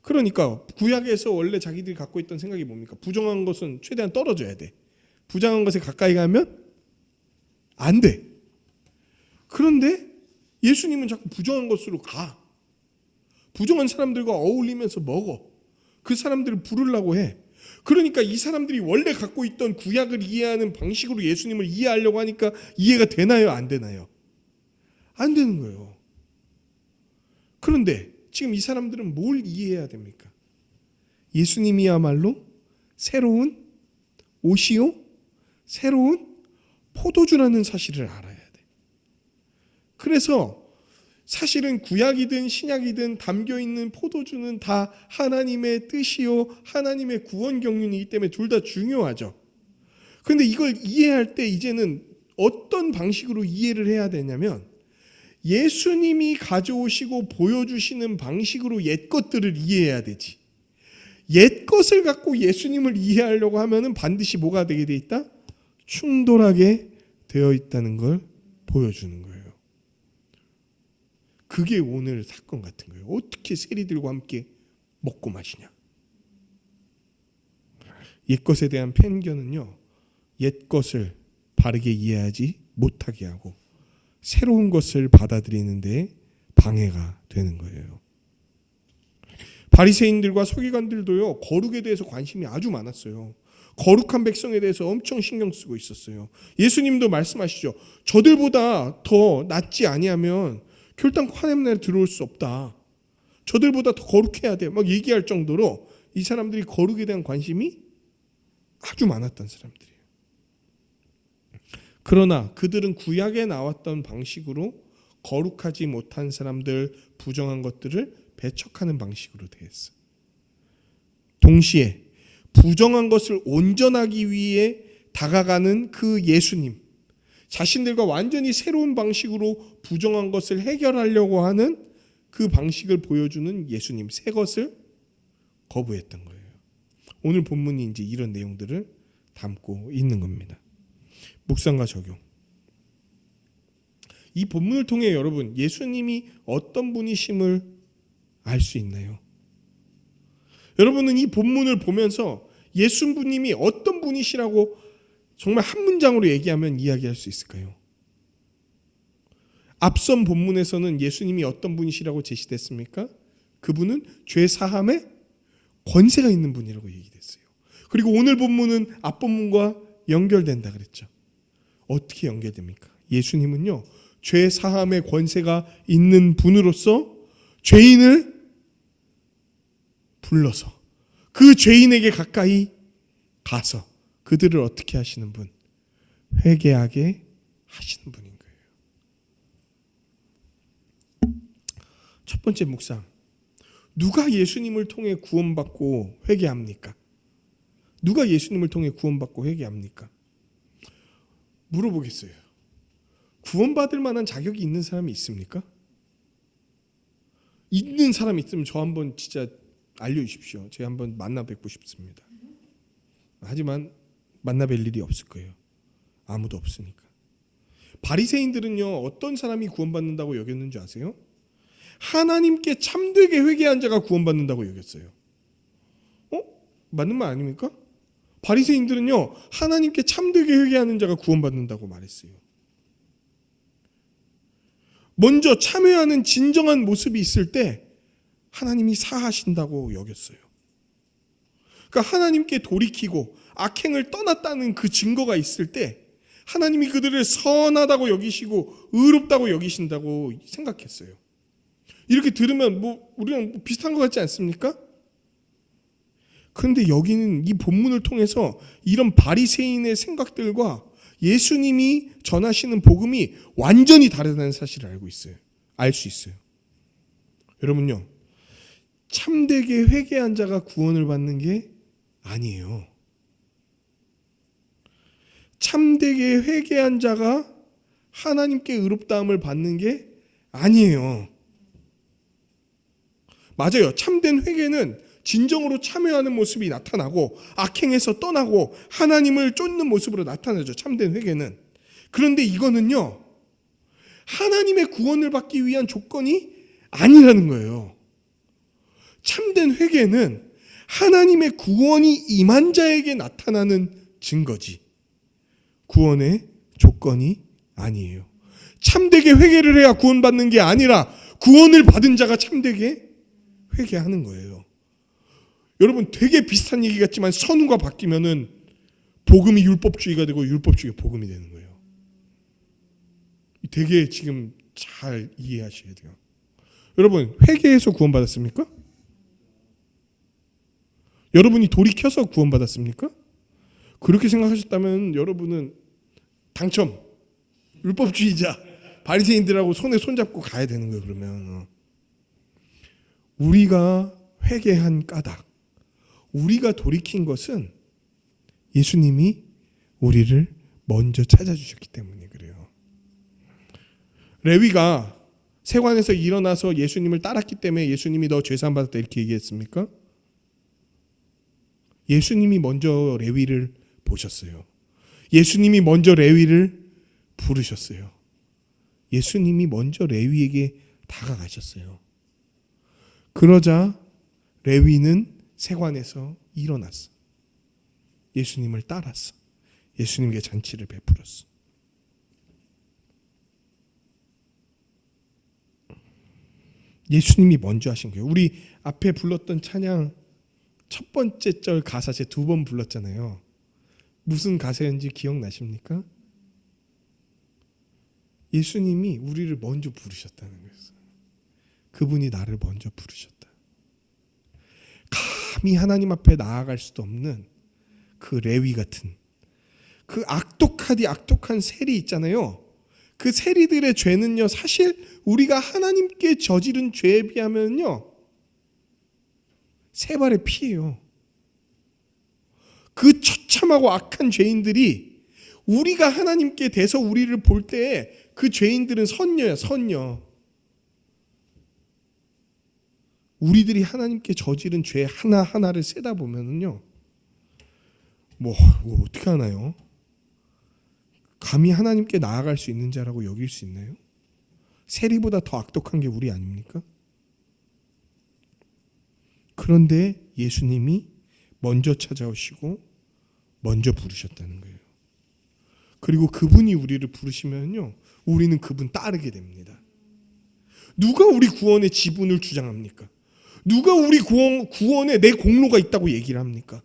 그러니까 구약에서 원래 자기들이 갖고 있던 생각이 뭡니까? 부정한 것은 최대한 떨어져야 돼. 부정한 것에 가까이 가면 안 돼. 그런데 예수님은 자꾸 부정한 것으로 가. 부정한 사람들과 어울리면서 먹어. 그 사람들을 부르려고 해. 그러니까 이 사람들이 원래 갖고 있던 구약을 이해하는 방식으로 예수님을 이해하려고 하니까 이해가 되나요? 안 되나요? 안 되는 거예요. 그런데 지금 이 사람들은 뭘 이해해야 됩니까? 예수님이야말로 새로운 옷이요, 새로운 포도주라는 사실을 알아야 돼. 그래서 사실은 구약이든 신약이든 담겨있는 포도주는 다 하나님의 뜻이요 하나님의 구원 경륜이기 때문에 둘 다 중요하죠. 그런데 이걸 이해할 때 이제는 어떤 방식으로 이해를 해야 되냐면 예수님이 가져오시고 보여주시는 방식으로 옛 것들을 이해해야 되지. 옛 것을 갖고 예수님을 이해하려고 하면은 반드시 뭐가 되게 돼 있다? 충돌하게 되어 있다는 걸 보여주는 거예요. 그게 오늘 사건 같은 거예요. 어떻게 세리들과 함께 먹고 마시냐. 옛것에 대한 편견은요, 옛것을 바르게 이해하지 못하게 하고 새로운 것을 받아들이는 데 방해가 되는 거예요. 바리새인들과 서기관들도요, 거룩에 대해서 관심이 아주 많았어요. 거룩한 백성에 대해서 엄청 신경 쓰고 있었어요. 예수님도 말씀하시죠. 저들보다 더 낫지 아니하면 결단코 하나님 나라에 들어올 수 없다. 저들보다 더 거룩해야 돼. 막 얘기할 정도로 이 사람들이 거룩에 대한 관심이 아주 많았던 사람들이에요. 그러나 그들은 구약에 나왔던 방식으로 거룩하지 못한 사람들, 부정한 것들을 배척하는 방식으로 대했어요. 동시에 부정한 것을 온전하기 위해 다가가는 그 예수님, 자신들과 완전히 새로운 방식으로 부정한 것을 해결하려고 하는 그 방식을 보여주는 예수님, 새 것을 거부했던 거예요. 오늘 본문이 이제 이런 내용들을 담고 있는 겁니다. 묵상과 적용. 이 본문을 통해 여러분, 예수님이 어떤 분이심을 알 수 있나요? 여러분은 이 본문을 보면서 예수님이 어떤 분이시라고 정말 한 문장으로 얘기하면 이야기할 수 있을까요? 앞선 본문에서는 예수님이 어떤 분이시라고 제시됐습니까? 그분은 죄 사함에 권세가 있는 분이라고 얘기됐어요. 그리고 오늘 본문은 앞본문과 연결된다 그랬죠. 어떻게 연결됩니까? 예수님은요, 죄 사함의 권세가 있는 분으로서 죄인을 불러서 그 죄인에게 가까이 가서 그들을 어떻게 하시는 분? 회개하게 하시는 분인 거예요. 첫 번째 묵상. 누가 예수님을 통해 구원받고 회개합니까? 누가 예수님을 통해 구원받고 회개합니까? 물어보겠어요. 구원받을 만한 자격이 있는 사람이 있습니까? 있는 사람이 있으면 저 한번 진짜 알려주십시오. 제가 한번 만나 뵙고 싶습니다. 하지만 만나 뵐 일이 없을 거예요. 아무도 없으니까. 바리새인들은요, 어떤 사람이 구원받는다고 여겼는지 아세요? 하나님께 참되게 회개한 자가 구원받는다고 여겼어요. 맞는 말 아닙니까? 바리새인들은요, 하나님께 참되게 회개하는 자가 구원받는다고 말했어요. 먼저 참회하는 진정한 모습이 있을 때 하나님이 사하신다고 여겼어요. 그러니까 하나님께 돌이키고 악행을 떠났다는 그 증거가 있을 때 하나님이 그들을 선하다고 여기시고 의롭다고 여기신다고 생각했어요. 이렇게 들으면 우리랑 비슷한 것 같지 않습니까? 그런데 여기는 이 본문을 통해서 이런 바리새인의 생각들과 예수님이 전하시는 복음이 완전히 다르다는 사실을 알 수 있어요. 여러분요, 참되게 회개한 자가 구원을 받는 게 아니에요. 참되게 회개한 자가 하나님께 의롭다함을 받는 게 아니에요. 맞아요. 참된 회개는 진정으로 참여하는 모습이 나타나고 악행에서 떠나고 하나님을 쫓는 모습으로 나타나죠. 참된 회개는. 그런데 이거는요, 하나님의 구원을 받기 위한 조건이 아니라는 거예요. 참된 회개는 하나님의 구원이 임한 자에게 나타나는 증거지 구원의 조건이 아니에요. 참되게 회개를 해야 구원받는 게 아니라 구원을 받은 자가 참되게 회개하는 거예요. 여러분, 되게 비슷한 얘기 같지만 선우가 바뀌면은 복음이 율법주의가 되고 율법주의가 복음이 되는 거예요. 되게 지금 잘 이해하셔야 돼요. 여러분, 회개해서 구원받았습니까? 여러분이 돌이켜서 구원받았습니까? 그렇게 생각하셨다면 여러분은 당첨, 율법주의자, 바리새인들하고 손에 손잡고 가야 되는 거예요. 그러면 우리가 회개한 까닭, 우리가 돌이킨 것은 예수님이 우리를 먼저 찾아주셨기 때문에 그래요. 레위가 세관에서 일어나서 예수님을 따랐기 때문에 예수님이 너 죄사함 받았다 이렇게 얘기했습니까? 예수님이 먼저 레위를 보셨어요. 예수님이 먼저 레위를 부르셨어요. 예수님이 먼저 레위에게 다가가셨어요. 그러자 레위는 세관에서 일어났어. 예수님을 따랐어. 예수님께 잔치를 베풀었어. 예수님이 먼저 하신 거예요. 우리 앞에 불렀던 찬양 첫 번째 절 가사 제 2번 불렀잖아요. 무슨 가사인지 기억나십니까? 예수님이 우리를 먼저 부르셨다는 거예요. 그분이 나를 먼저 부르셨다. 감히 하나님 앞에 나아갈 수도 없는 그 레위 같은 그 악독한 세리 있잖아요. 그 세리들의 죄는요, 사실 우리가 하나님께 저지른 죄에 비하면요, 세 발의 피예요. 그 처참하고 악한 죄인들이 우리가 하나님께 대서 우리를 볼 때에 그 죄인들은 선녀야, 선녀. 우리들이 하나님께 저지른 죄 하나하나를 세다 보면은요, 뭐 어떻게 하나요? 감히 하나님께 나아갈 수 있는 자라고 여길 수 있나요? 세리보다 더 악독한 게 우리 아닙니까? 그런데 예수님이 먼저 찾아오시고 먼저 부르셨다는 거예요. 그리고 그분이 우리를 부르시면요, 우리는 그분 따르게 됩니다. 누가 우리 구원의 지분을 주장합니까? 누가 우리 구원에 내 공로가 있다고 얘기를 합니까?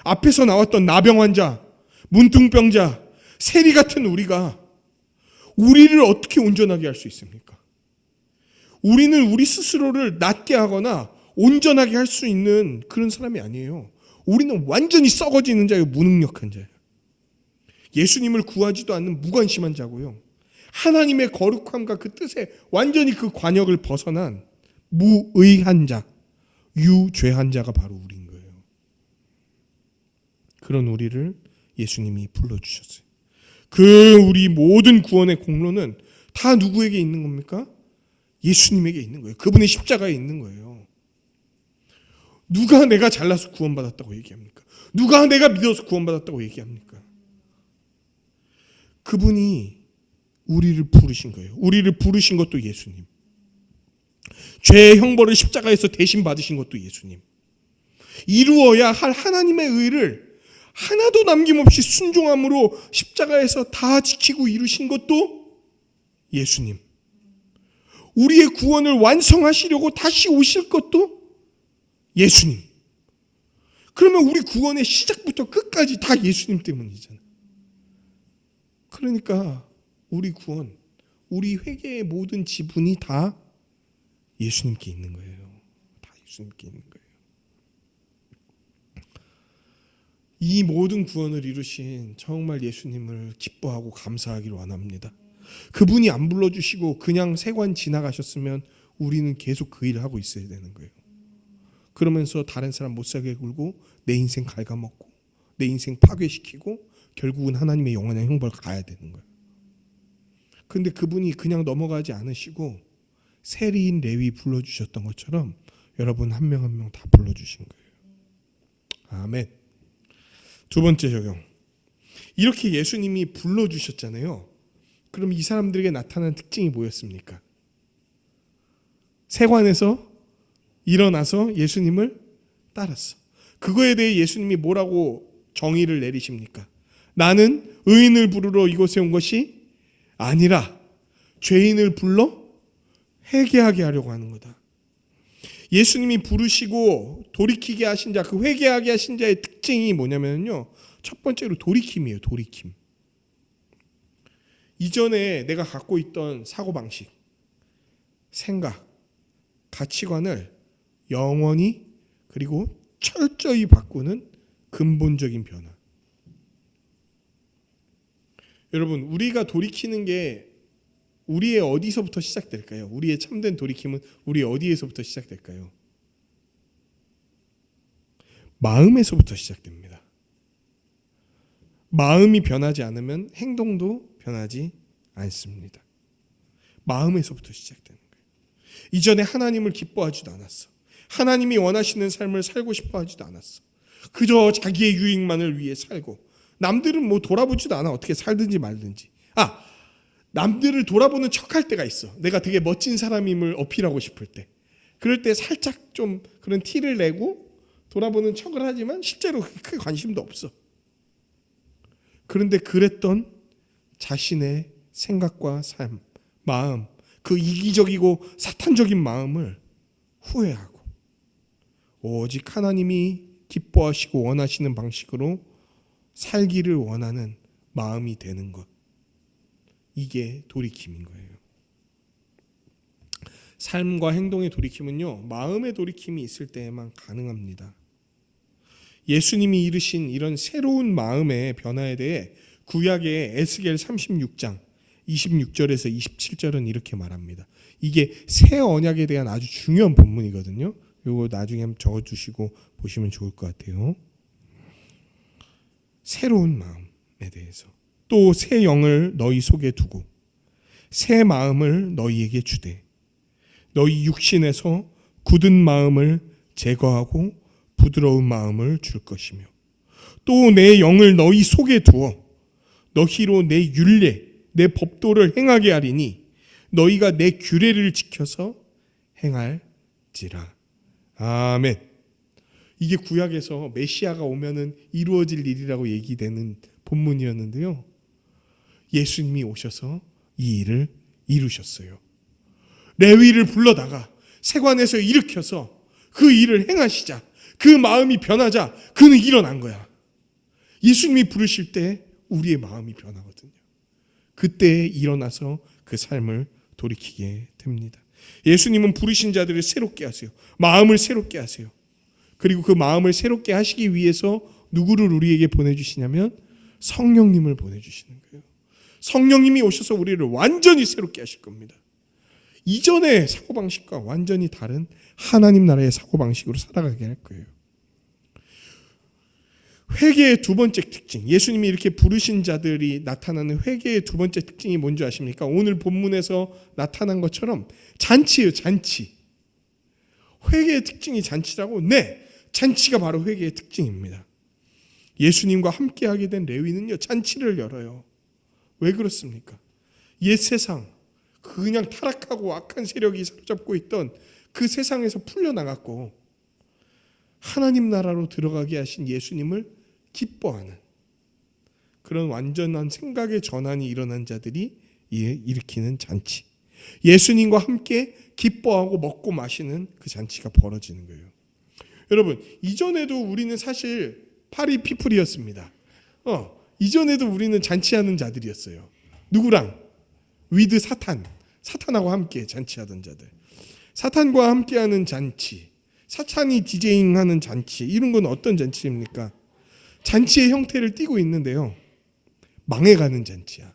앞에서 나왔던 나병 환자, 문둥병자, 세리 같은 우리를 어떻게 온전하게 할 수 있습니까? 우리는 우리 스스로를 낫게 하거나 온전하게 할 수 있는 그런 사람이 아니에요. 우리는 완전히 썩어지는 자예요. 무능력한 자예요. 예수님을 구하지도 않는 무관심한 자고요. 하나님의 거룩함과 그 뜻에 완전히 그 관역을 벗어난 무의한 자, 유죄한 자가 바로 우리인 거예요. 그런 우리를 예수님이 불러주셨어요. 그 우리 모든 구원의 공로는 다 누구에게 있는 겁니까? 예수님에게 있는 거예요. 그분의 십자가에 있는 거예요. 누가 내가 잘나서 구원받았다고 얘기합니까? 누가 내가 믿어서 구원받았다고 얘기합니까? 그분이 우리를 부르신 거예요. 우리를 부르신 것도 예수님. 죄의 형벌을 십자가에서 대신 받으신 것도 예수님. 이루어야 할 하나님의 의를 하나도 남김없이 순종함으로 십자가에서 다 지키고 이루신 것도 예수님. 우리의 구원을 완성하시려고 다시 오실 것도 예수님. 그러면 우리 구원의 시작부터 끝까지 다 예수님 때문이잖아요. 그러니까 우리 구원, 우리 회개의 모든 지분이 다 예수님께 있는 거예요. 다 예수님께 있는 거예요. 이 모든 구원을 이루신 정말 예수님을 기뻐하고 감사하기를 원합니다. 그분이 안 불러주시고 그냥 세관 지나가셨으면 우리는 계속 그 일을 하고 있어야 되는 거예요. 그러면서 다른 사람 못 살게 굴고 내 인생 갉아먹고 내 인생 파괴시키고 결국은 하나님의 영원한 형벌을 가야 되는 거예요. 그런데 그분이 그냥 넘어가지 않으시고 세리인 레위 불러주셨던 것처럼 여러분 한 명 한 명 다 불러주신 거예요. 아멘. 두 번째 적용. 이렇게 예수님이 불러주셨잖아요. 그럼 이 사람들에게 나타난 특징이 뭐였습니까? 세관에서 일어나서 예수님을 따랐어. 그거에 대해 예수님이 뭐라고 정의를 내리십니까? 나는 의인을 부르러 이곳에 온 것이 아니라 죄인을 불러 회개하게 하려고 하는 거다. 예수님이 부르시고 돌이키게 하신 자, 그 회개하게 하신 자의 특징이 뭐냐면요. 첫 번째로 돌이킴이에요. 돌이킴. 이전에 내가 갖고 있던 사고방식, 생각, 가치관을 영원히 그리고 철저히 바꾸는 근본적인 변화. 여러분, 우리가 돌이키는 게 우리의 어디서부터 시작될까요? 우리의 참된 돌이킴은 우리 어디에서부터 시작될까요? 마음에서부터 시작됩니다. 마음이 변하지 않으면 행동도 변하지 않습니다. 마음에서부터 시작되는 거예요. 이전에 하나님을 기뻐하지도 않았어. 하나님이 원하시는 삶을 살고 싶어 하지도 않았어. 그저 자기의 유익만을 위해 살고 남들은 뭐 돌아보지도 않아. 어떻게 살든지 말든지. 남들을 돌아보는 척할 때가 있어. 내가 되게 멋진 사람임을 어필하고 싶을 때. 그럴 때 살짝 좀 그런 티를 내고 돌아보는 척을 하지만 실제로 크게 관심도 없어. 그런데 그랬던 자신의 생각과 삶, 마음, 그 이기적이고 사탄적인 마음을 후회하고 오직 하나님이 기뻐하시고 원하시는 방식으로 살기를 원하는 마음이 되는 것. 이게 돌이킴인 거예요. 삶과 행동의 돌이킴은요, 마음의 돌이킴이 있을 때에만 가능합니다. 예수님이 이르신 이런 새로운 마음의 변화에 대해 구약의 에스겔 36장 26절에서 27절은 이렇게 말합니다. 이게 새 언약에 대한 아주 중요한 본문이거든요. 이거 나중에 한번 적어주시고 보시면 좋을 것 같아요. 새로운 마음에 대해서. 또 새 영을 너희 속에 두고 새 마음을 너희에게 주되 너희 육신에서 굳은 마음을 제거하고 부드러운 마음을 줄 것이며 또 내 영을 너희 속에 두어 너희로 내 율례 내 법도를 행하게 하리니 너희가 내 규례를 지켜서 행할지라. 아멘. 이게 구약에서 메시아가 오면은 이루어질 일이라고 얘기되는 본문이었는데요. 예수님이 오셔서 이 일을 이루셨어요. 레위를 불러다가 세관에서 일으켜서 그 일을 행하시자, 그 마음이 변하자 그는 일어난 거야. 예수님이 부르실 때 우리의 마음이 변하거든요. 그때 일어나서 그 삶을 돌이키게 됩니다. 예수님은 부르신 자들을 새롭게 하세요. 마음을 새롭게 하세요. 그리고 그 마음을 새롭게 하시기 위해서 누구를 우리에게 보내주시냐면 성령님을 보내주시는 거예요. 성령님이 오셔서 우리를 완전히 새롭게 하실 겁니다. 이전의 사고방식과 완전히 다른 하나님 나라의 사고방식으로 살아가게 할 거예요. 회개의 두 번째 특징, 예수님이 이렇게 부르신 자들이 나타나는 회개의 두 번째 특징이 뭔지 아십니까? 오늘 본문에서 나타난 것처럼 잔치예요. 잔치. 회개의 특징이 잔치라고? 네, 잔치가 바로 회개의 특징입니다. 예수님과 함께하게 된 레위는요, 잔치를 열어요. 왜 그렇습니까? 옛 세상, 그냥 타락하고 악한 세력이 사로잡고 있던 그 세상에서 풀려나갔고 하나님 나라로 들어가게 하신 예수님을 기뻐하는 그런 완전한 생각의 전환이 일어난 자들이 일으키는 잔치. 예수님과 함께 기뻐하고 먹고 마시는 그 잔치가 벌어지는 거예요. 여러분, 이전에도 우리는 사실 파리 피플이었습니다. 이전에도 우리는 잔치하는 자들이었어요. 누구랑? 위드 사탄하고 함께 잔치하던 자들. 사탄과 함께하는 잔치, 사탄이 디제잉하는 잔치, 이런 건 어떤 잔치입니까? 잔치의 형태를 띠고 있는데요, 망해가는 잔치야.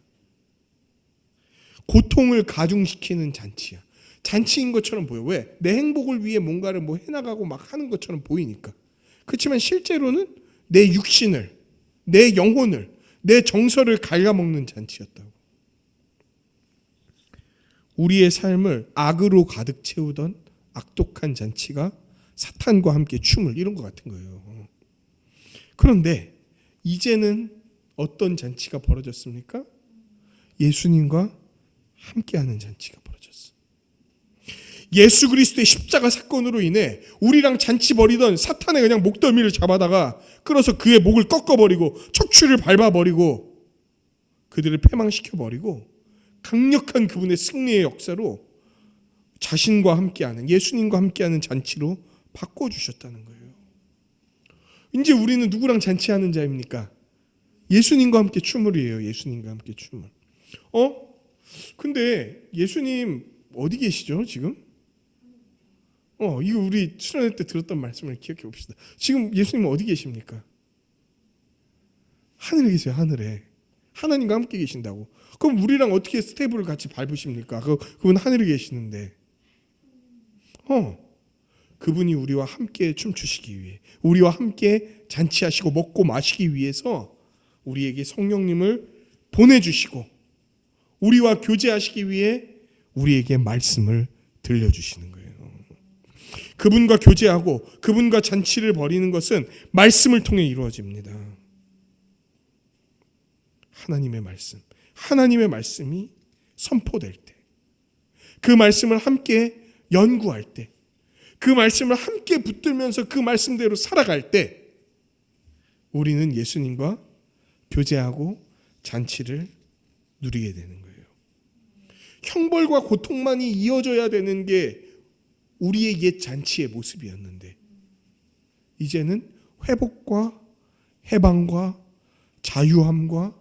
고통을 가중시키는 잔치야. 잔치인 것처럼 보여. 왜? 내 행복을 위해 뭔가를 해나가고 막 하는 것처럼 보이니까. 그렇지만 실제로는 내 육신을, 내 영혼을, 내 정서를 갉아먹는 잔치였다고. 우리의 삶을 악으로 가득 채우던 악독한 잔치가 사탄과 함께 춤을 이룬 것 같은 거예요. 그런데 이제는 어떤 잔치가 벌어졌습니까? 예수님과 함께하는 잔치가 벌어졌어. 예수 그리스도의 십자가 사건으로 인해 우리랑 잔치 벌이던 사탄의 그냥 목덜미를 잡아다가 끌어서 그의 목을 꺾어버리고 척추를 밟아버리고 그들을 패망시켜버리고 강력한 그분의 승리의 역사로 자신과 함께하는, 예수님과 함께하는 잔치로 바꿔주셨다는 거예요. 이제 우리는 누구랑 잔치하는 자입니까? 예수님과 함께 춤을 해요. 예수님과 함께 춤을. 근데 예수님 어디 계시죠 지금? 이거 우리 수련회 때 들었던 말씀을 기억해 봅시다. 지금 예수님은 어디 계십니까? 하늘에 계세요. 하늘에. 하나님과 함께 계신다고. 그럼 우리랑 어떻게 스텝을 같이 밟으십니까? 그분 하늘에 계시는데. 그분이 우리와 함께 춤추시기 위해, 우리와 함께 잔치하시고 먹고 마시기 위해서 우리에게 성령님을 보내주시고 우리와 교제하시기 위해 우리에게 말씀을 들려주시는 거예요. 그분과 교제하고 그분과 잔치를 벌이는 것은 말씀을 통해 이루어집니다. 하나님의 말씀, 하나님의 말씀이 선포될 때, 그 말씀을 함께 연구할 때, 그 말씀을 함께 붙들면서 그 말씀대로 살아갈 때 우리는 예수님과 교제하고 잔치를 누리게 되는 거예요. 형벌과 고통만이 이어져야 되는 게 우리의 옛 잔치의 모습이었는데 이제는 회복과 해방과 자유함과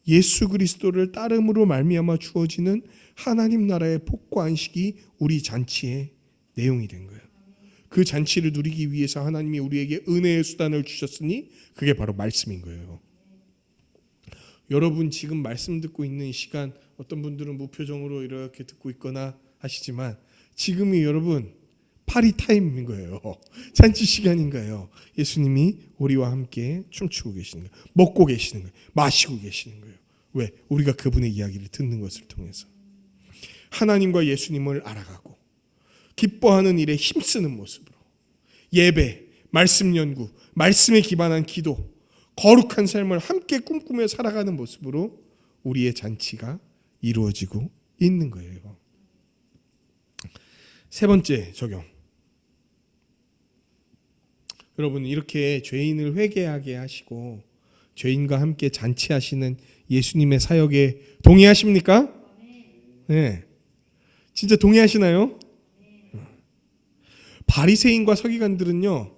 예수 그리스도를 따름으로 말미암아 주어지는 하나님 나라의 복과 안식이 우리 잔치의 내용이 된 거예요. 그 잔치를 누리기 위해서 하나님이 우리에게 은혜의 수단을 주셨으니 그게 바로 말씀인 거예요. 여러분 지금 말씀 듣고 있는 시간, 어떤 분들은 무표정으로 이렇게 듣고 있거나 하시지만 지금이 여러분 파리 타임인 거예요. 잔치 시간인 거예요. 예수님이 우리와 함께 춤추고 계시는 거예요. 먹고 계시는 거예요. 마시고 계시는 거예요. 왜? 우리가 그분의 이야기를 듣는 것을 통해서 하나님과 예수님을 알아가고 기뻐하는 일에 힘쓰는 모습으로 예배, 말씀 연구, 말씀에 기반한 기도, 거룩한 삶을 함께 꿈꾸며 살아가는 모습으로 우리의 잔치가 이루어지고 있는 거예요. 세 번째 적용. 여러분 이렇게 죄인을 회개하게 하시고 죄인과 함께 잔치하시는 예수님의 사역에 동의하십니까? 네. 진짜 동의하시나요? 바리새인과 서기관들은요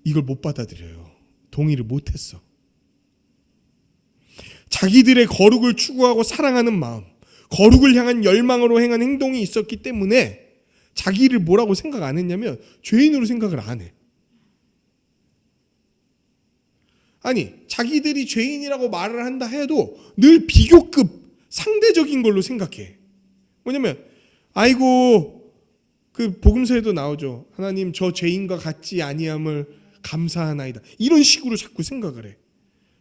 이걸 못 받아들여요. 동의를 못했어. 자기들의 거룩을 추구하고 사랑하는 마음, 거룩을 향한 열망으로 행한 행동이 있었기 때문에 자기를 뭐라고 생각 안 했냐면 죄인으로 생각을 안 해. 아니 자기들이 죄인이라고 말을 한다 해도 늘 비교급 상대적인 걸로 생각해. 뭐냐면 아이고 그 복음서에도 나오죠. 하나님 저 죄인과 같지 아니함을 감사하나이다. 이런 식으로 자꾸 생각을 해.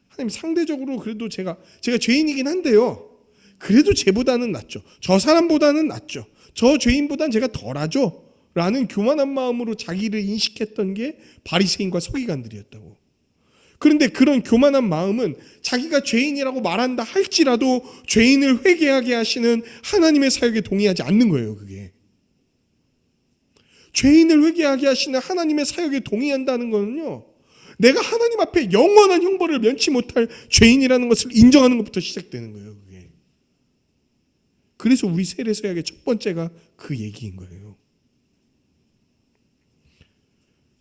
하나님 상대적으로 그래도 제가 죄인이긴 한데요. 그래도 쟤보다는 낫죠. 저 사람보다는 낫죠. 저 죄인보다는 제가 덜하죠. 라는 교만한 마음으로 자기를 인식했던 게 바리새인과 서기관들이었다고. 그런데 그런 교만한 마음은 자기가 죄인이라고 말한다 할지라도 죄인을 회개하게 하시는 하나님의 사역에 동의하지 않는 거예요. 그게. 죄인을 회개하게 하시는 하나님의 사역에 동의한다는 거는요. 내가 하나님 앞에 영원한 형벌을 면치 못할 죄인이라는 것을 인정하는 것부터 시작되는 거예요. 그게. 그래서 우리 세례서약의 첫 번째가 그 얘기인 거예요.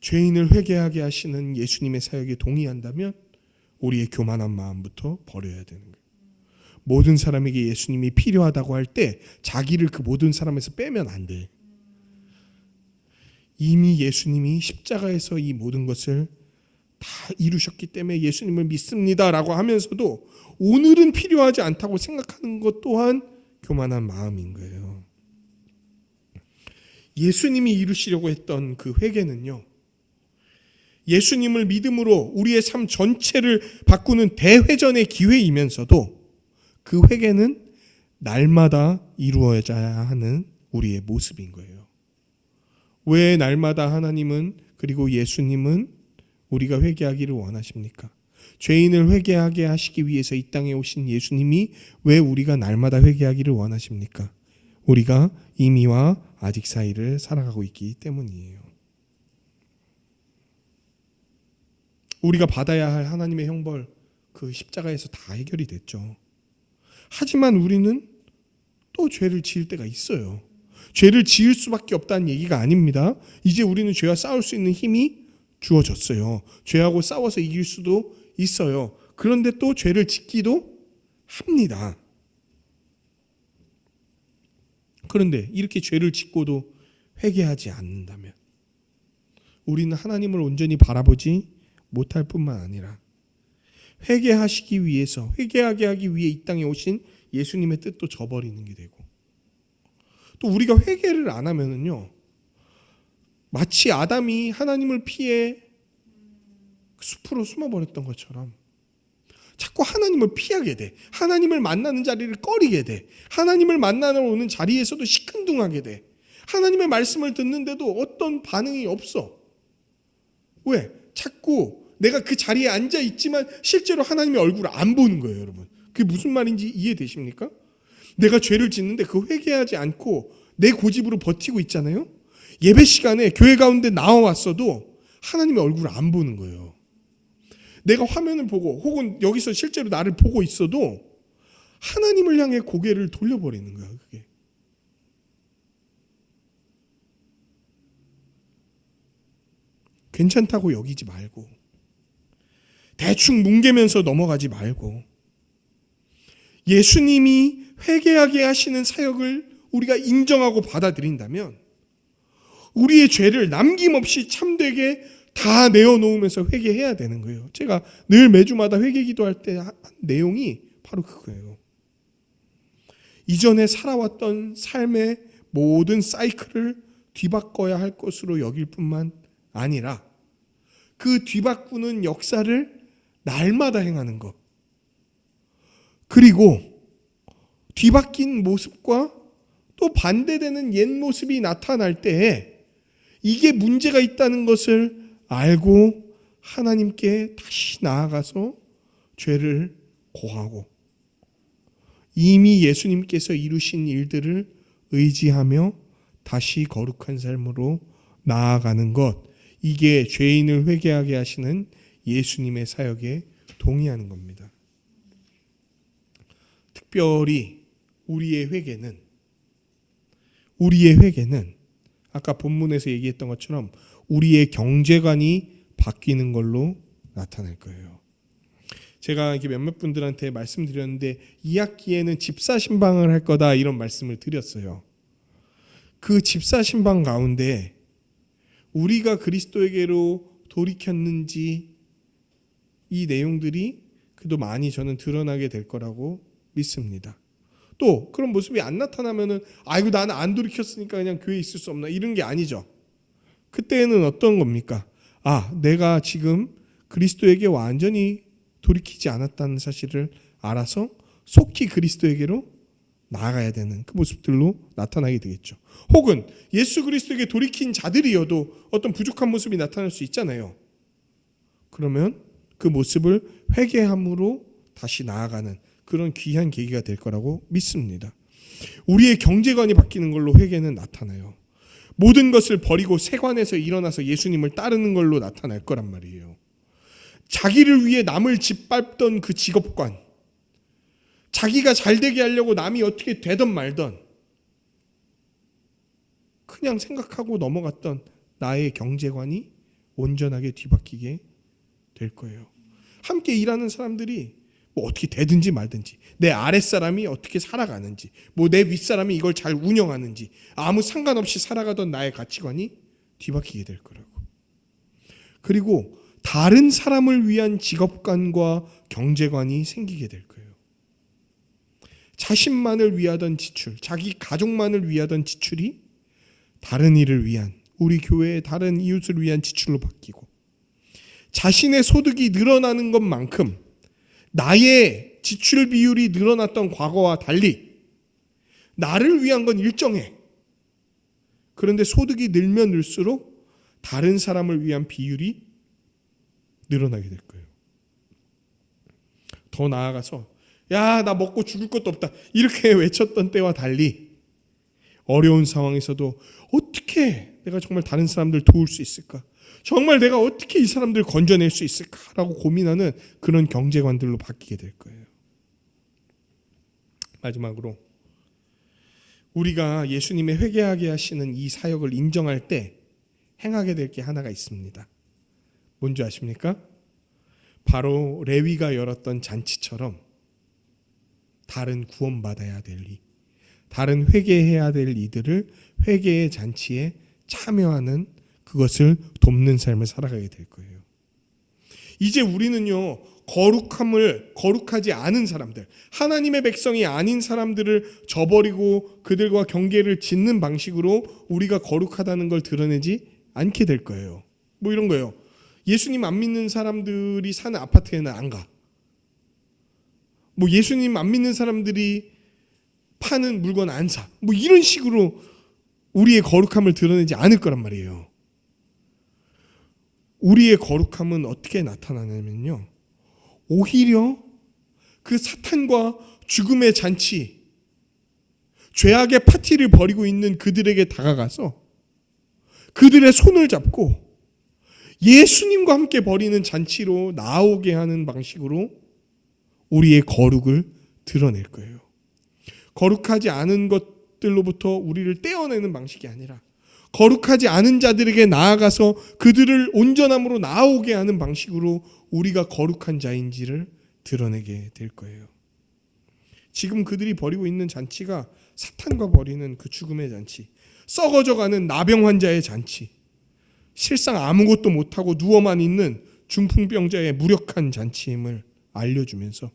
죄인을 회개하게 하시는 예수님의 사역에 동의한다면 우리의 교만한 마음부터 버려야 되는 거예요. 모든 사람에게 예수님이 필요하다고 할 때 자기를 그 모든 사람에서 빼면 안 돼. 이미 예수님이 십자가에서 이 모든 것을 다 이루셨기 때문에 예수님을 믿습니다라고 하면서도 오늘은 필요하지 않다고 생각하는 것 또한 교만한 마음인 거예요. 예수님이 이루시려고 했던 그 회개는요, 예수님을 믿음으로 우리의 삶 전체를 바꾸는 대회전의 기회이면서도 그 회개는 날마다 이루어져야 하는 우리의 모습인 거예요. 왜 날마다 하나님은 그리고 예수님은 우리가 회개하기를 원하십니까? 죄인을 회개하게 하시기 위해서 이 땅에 오신 예수님이 왜 우리가 날마다 회개하기를 원하십니까? 우리가 이미와 아직 사이를 살아가고 있기 때문이에요. 우리가 받아야 할 하나님의 형벌, 그 십자가에서 다 해결이 됐죠. 하지만 우리는 또 죄를 지을 때가 있어요. 죄를 지을 수밖에 없다는 얘기가 아닙니다. 이제 우리는 죄와 싸울 수 있는 힘이 주어졌어요. 죄하고 싸워서 이길 수도 있어요. 그런데 또 죄를 짓기도 합니다. 그런데 이렇게 죄를 짓고도 회개하지 않는다면 우리는 하나님을 온전히 바라보지 못할 뿐만 아니라 회개하시기 위해서, 회개하게 하기 위해 이 땅에 오신 예수님의 뜻도 저버리는 게 되고, 또 우리가 회개를 안 하면은요, 마치 아담이 하나님을 피해 숲으로 숨어버렸던 것처럼 자꾸 하나님을 피하게 돼. 하나님을 만나는 자리를 꺼리게 돼. 하나님을 만나러 오는 자리에서도 시큰둥하게 돼. 하나님의 말씀을 듣는데도 어떤 반응이 없어. 왜? 자꾸 내가 그 자리에 앉아 있지만 실제로 하나님의 얼굴을 안 보는 거예요, 여러분. 그게 무슨 말인지 이해되십니까? 내가 죄를 짓는데 그 회개하지 않고 내 고집으로 버티고 있잖아요. 예배 시간에 교회 가운데 나와왔어도 하나님의 얼굴을 안 보는 거예요. 내가 화면을 보고 혹은 여기서 실제로 나를 보고 있어도 하나님을 향해 고개를 돌려버리는 거예요. 그게. 괜찮다고 여기지 말고, 대충 뭉개면서 넘어가지 말고, 예수님이 회개하게 하시는 사역을 우리가 인정하고 받아들인다면 우리의 죄를 남김없이 참되게 다 내어놓으면서 회개해야 되는 거예요. 제가 늘 매주마다 회개 기도할 때 한 내용이 바로 그거예요. 이전에 살아왔던 삶의 모든 사이클을 뒤바꿔야 할 것으로 여길 뿐만 아니라 그 뒤바꾸는 역사를 날마다 행하는 것, 그리고 뒤바뀐 모습과 또 반대되는 옛 모습이 나타날 때에 이게 문제가 있다는 것을 알고 하나님께 다시 나아가서 죄를 고하고 이미 예수님께서 이루신 일들을 의지하며 다시 거룩한 삶으로 나아가는 것, 이게 죄인을 회개하게 하시는 예수님의 사역에 동의하는 겁니다. 특별히 우리의 회개는 아까 본문에서 얘기했던 것처럼 우리의 경제관이 바뀌는 걸로 나타날 거예요. 제가 이렇게 몇몇 분들한테 말씀드렸는데 2학기에는 집사신방을 할 거다 이런 말씀을 드렸어요. 그 집사신방 가운데 우리가 그리스도에게로 돌이켰는지 이 내용들이 그래도 많이 저는 드러나게 될 거라고 믿습니다. 또 그런 모습이 안 나타나면은 아이고 나는 안 돌이켰으니까 그냥 교회에 있을 수 없나 이런 게 아니죠. 그때는 어떤 겁니까? 내가 지금 그리스도에게 완전히 돌이키지 않았다는 사실을 알아서 속히 그리스도에게로 나아가야 되는 그 모습들로 나타나게 되겠죠. 혹은 예수 그리스도에게 돌이킨 자들이어도 어떤 부족한 모습이 나타날 수 있잖아요. 그러면 그 모습을 회개함으로 다시 나아가는 그런 귀한 계기가 될 거라고 믿습니다. 우리의 경제관이 바뀌는 걸로 회개는 나타나요. 모든 것을 버리고 세관에서 일어나서 예수님을 따르는 걸로 나타날 거란 말이에요. 자기를 위해 남을 짓밟던 그 직업관, 자기가 잘 되게 하려고 남이 어떻게 되든 말든 그냥 생각하고 넘어갔던 나의 경제관이 온전하게 뒤바뀌게 될 거예요. 함께 일하는 사람들이 뭐 어떻게 되든지 말든지, 내 아랫사람이 어떻게 살아가는지, 뭐 내 윗사람이 이걸 잘 운영하는지 아무 상관없이 살아가던 나의 가치관이 뒤바뀌게 될 거라고. 그리고 다른 사람을 위한 직업관과 경제관이 생기게 될 거예요. 자신만을 위하던 지출, 자기 가족만을 위하던 지출이 다른 이를 위한, 우리 교회의 다른 이웃을 위한 지출로 바뀌고, 자신의 소득이 늘어나는 것만큼 나의 지출 비율이 늘어났던 과거와 달리 나를 위한 건 일정해. 그런데 소득이 늘면 늘수록 다른 사람을 위한 비율이 늘어나게 될 거예요. 더 나아가서 야, 나 먹고 죽을 것도 없다 이렇게 외쳤던 때와 달리 어려운 상황에서도 어떻게 내가 정말 다른 사람들 도울 수 있을까? 정말 내가 어떻게 이 사람들 건져낼 수 있을까라고 고민하는 그런 경제관들로 바뀌게 될 거예요. 마지막으로 우리가 예수님의 회개하게 하시는 이 사역을 인정할 때 행하게 될 게 하나가 있습니다. 뭔지 아십니까? 바로 레위가 열었던 잔치처럼 다른 구원받아야 될 이, 다른 회개해야 될 이들을 회개의 잔치에 참여하는, 그것을 돕는 삶을 살아가게 될 거예요. 이제 우리는요, 거룩하지 않은 사람들, 하나님의 백성이 아닌 사람들을 저버리고 그들과 경계를 짓는 방식으로 우리가 거룩하다는 걸 드러내지 않게 될 거예요. 뭐 이런 거예요. 예수님 안 믿는 사람들이 사는 아파트에는 안 가. 뭐 예수님 안 믿는 사람들이 파는 물건 안 사. 뭐 이런 식으로 우리의 거룩함을 드러내지 않을 거란 말이에요. 우리의 거룩함은 어떻게 나타나냐면요, 오히려 그 사탄과 죽음의 잔치, 죄악의 파티를 벌이고 있는 그들에게 다가가서 그들의 손을 잡고 예수님과 함께 벌이는 잔치로 나오게 하는 방식으로 우리의 거룩을 드러낼 거예요. 거룩하지 않은 것들로부터 우리를 떼어내는 방식이 아니라 거룩하지 않은 자들에게 나아가서 그들을 온전함으로 나오게 하는 방식으로 우리가 거룩한 자인지를 드러내게 될 거예요. 지금 그들이 벌이고 있는 잔치가 사탄과 벌이는 그 죽음의 잔치, 썩어져가는 나병 환자의 잔치, 실상 아무것도 못하고 누워만 있는 중풍병자의 무력한 잔치임을 알려주면서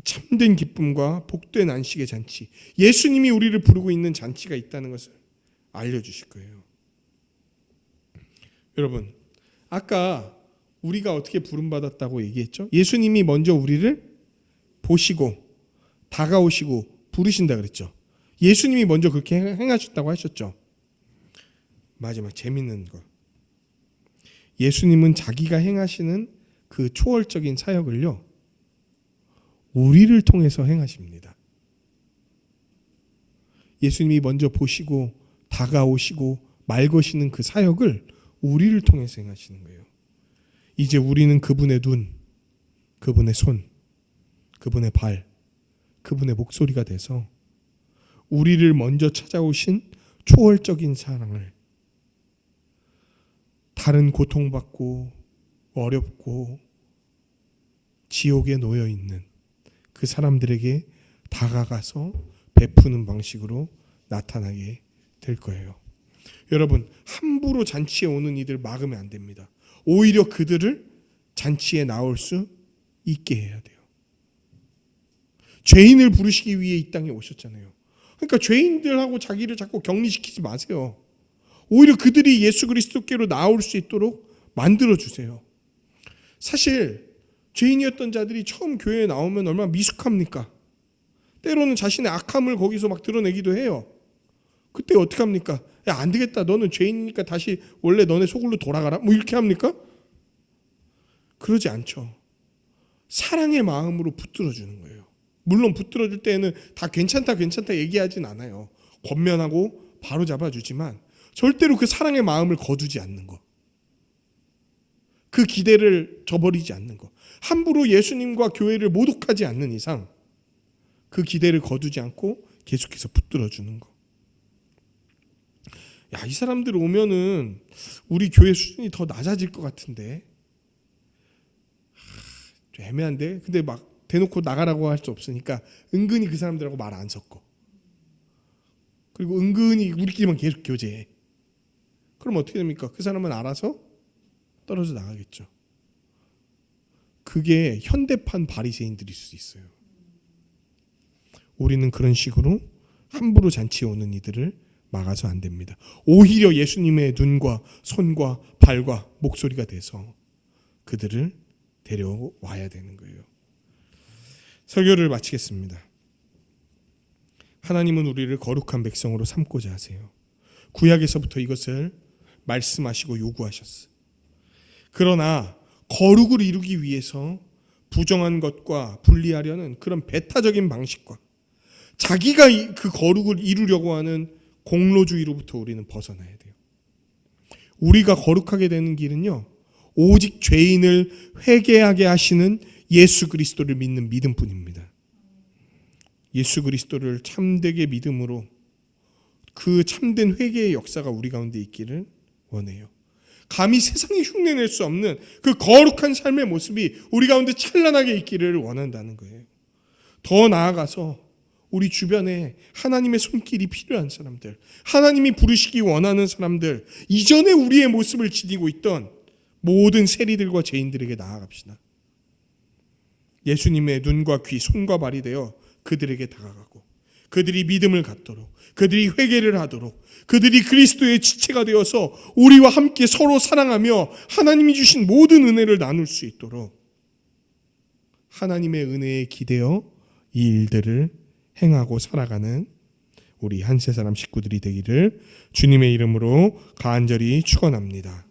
참된 기쁨과 복된 안식의 잔치, 예수님이 우리를 부르고 있는 잔치가 있다는 것을 알려주실 거예요. 여러분, 아까 우리가 어떻게 부름받았다고 얘기했죠? 예수님이 먼저 우리를 보시고 다가오시고 부르신다 그랬죠. 예수님이 먼저 그렇게 행하셨다고 하셨죠. 마지막 재밌는 거, 예수님은 자기가 행하시는 그 초월적인 사역을요, 우리를 통해서 행하십니다. 예수님이 먼저 보시고 다가오시고 말 거시는 그 사역을 우리를 통해서 행하시는 거예요. 이제 우리는 그분의 눈, 그분의 손, 그분의 발, 그분의 목소리가 돼서 우리를 먼저 찾아오신 초월적인 사랑을, 다른 고통받고 어렵고 지옥에 놓여 있는 그 사람들에게 다가가서 베푸는 방식으로 나타나게 될 거예요. 여러분, 함부로 잔치에 오는 이들 막으면 안 됩니다. 오히려 그들을 잔치에 나올 수 있게 해야 돼요. 죄인을 부르시기 위해 이 땅에 오셨잖아요. 그러니까 죄인들하고 자기를 자꾸 격리시키지 마세요. 오히려 그들이 예수 그리스도께로 나올 수 있도록 만들어 주세요. 사실 죄인이었던 자들이 처음 교회에 나오면 얼마나 미숙합니까? 때로는 자신의 악함을 거기서 막 드러내기도 해요. 그때 어떻게 합니까? 야, 안 되겠다. 너는 죄인이니까 다시 원래 너네 소굴로 돌아가라. 뭐 이렇게 합니까? 그러지 않죠. 사랑의 마음으로 붙들어 주는 거예요. 물론 붙들어 줄 때에는 다 괜찮다 얘기하진 않아요. 권면하고 바로 잡아주지만 절대로 그 사랑의 마음을 거두지 않는 거. 그 기대를 저버리지 않는 것. 함부로 예수님과 교회를 모독하지 않는 이상 그 기대를 거두지 않고 계속해서 붙들어주는 것. 야, 이 사람들 오면은 우리 교회 수준이 더 낮아질 것 같은데. 좀 애매한데. 근데 막 대놓고 나가라고 할 수 없으니까 은근히 그 사람들하고 말 안 섞어. 그리고 은근히 우리끼리만 계속 교제해. 그럼 어떻게 됩니까? 그 사람은 알아서 떨어져 나가겠죠. 그게 현대판 바리새인들일 수 있어요. 우리는 그런 식으로 함부로 잔치에 오는 이들을 막아서 안 됩니다. 오히려 예수님의 눈과 손과 발과 목소리가 돼서 그들을 데려와야 되는 거예요. 설교를 마치겠습니다. 하나님은 우리를 거룩한 백성으로 삼고자 하세요. 구약에서부터 이것을 말씀하시고 요구하셨어요. 그러나 거룩을 이루기 위해서 부정한 것과 분리하려는 그런 배타적인 방식과 자기가 그 거룩을 이루려고 하는 공로주의로부터 우리는 벗어나야 돼요. 우리가 거룩하게 되는 길은요, 오직 죄인을 회개하게 하시는 예수 그리스도를 믿는 믿음뿐입니다. 예수 그리스도를 참되게 믿음으로 그 참된 회개의 역사가 우리 가운데 있기를 원해요. 감히 세상에 흉내낼 수 없는 그 거룩한 삶의 모습이 우리 가운데 찬란하게 있기를 원한다는 거예요. 더 나아가서 우리 주변에 하나님의 손길이 필요한 사람들, 하나님이 부르시기 원하는 사람들, 이전에 우리의 모습을 지니고 있던 모든 세리들과 죄인들에게 나아갑시다. 예수님의 눈과 귀, 손과 발이 되어 그들에게 다가가고 그들이 믿음을 갖도록, 그들이 회개를 하도록, 그들이 그리스도의 지체가 되어서 우리와 함께 서로 사랑하며 하나님이 주신 모든 은혜를 나눌 수 있도록 하나님의 은혜에 기대어 이 일들을 행하고 살아가는 우리 한세사람 식구들이 되기를 주님의 이름으로 간절히 축원합니다.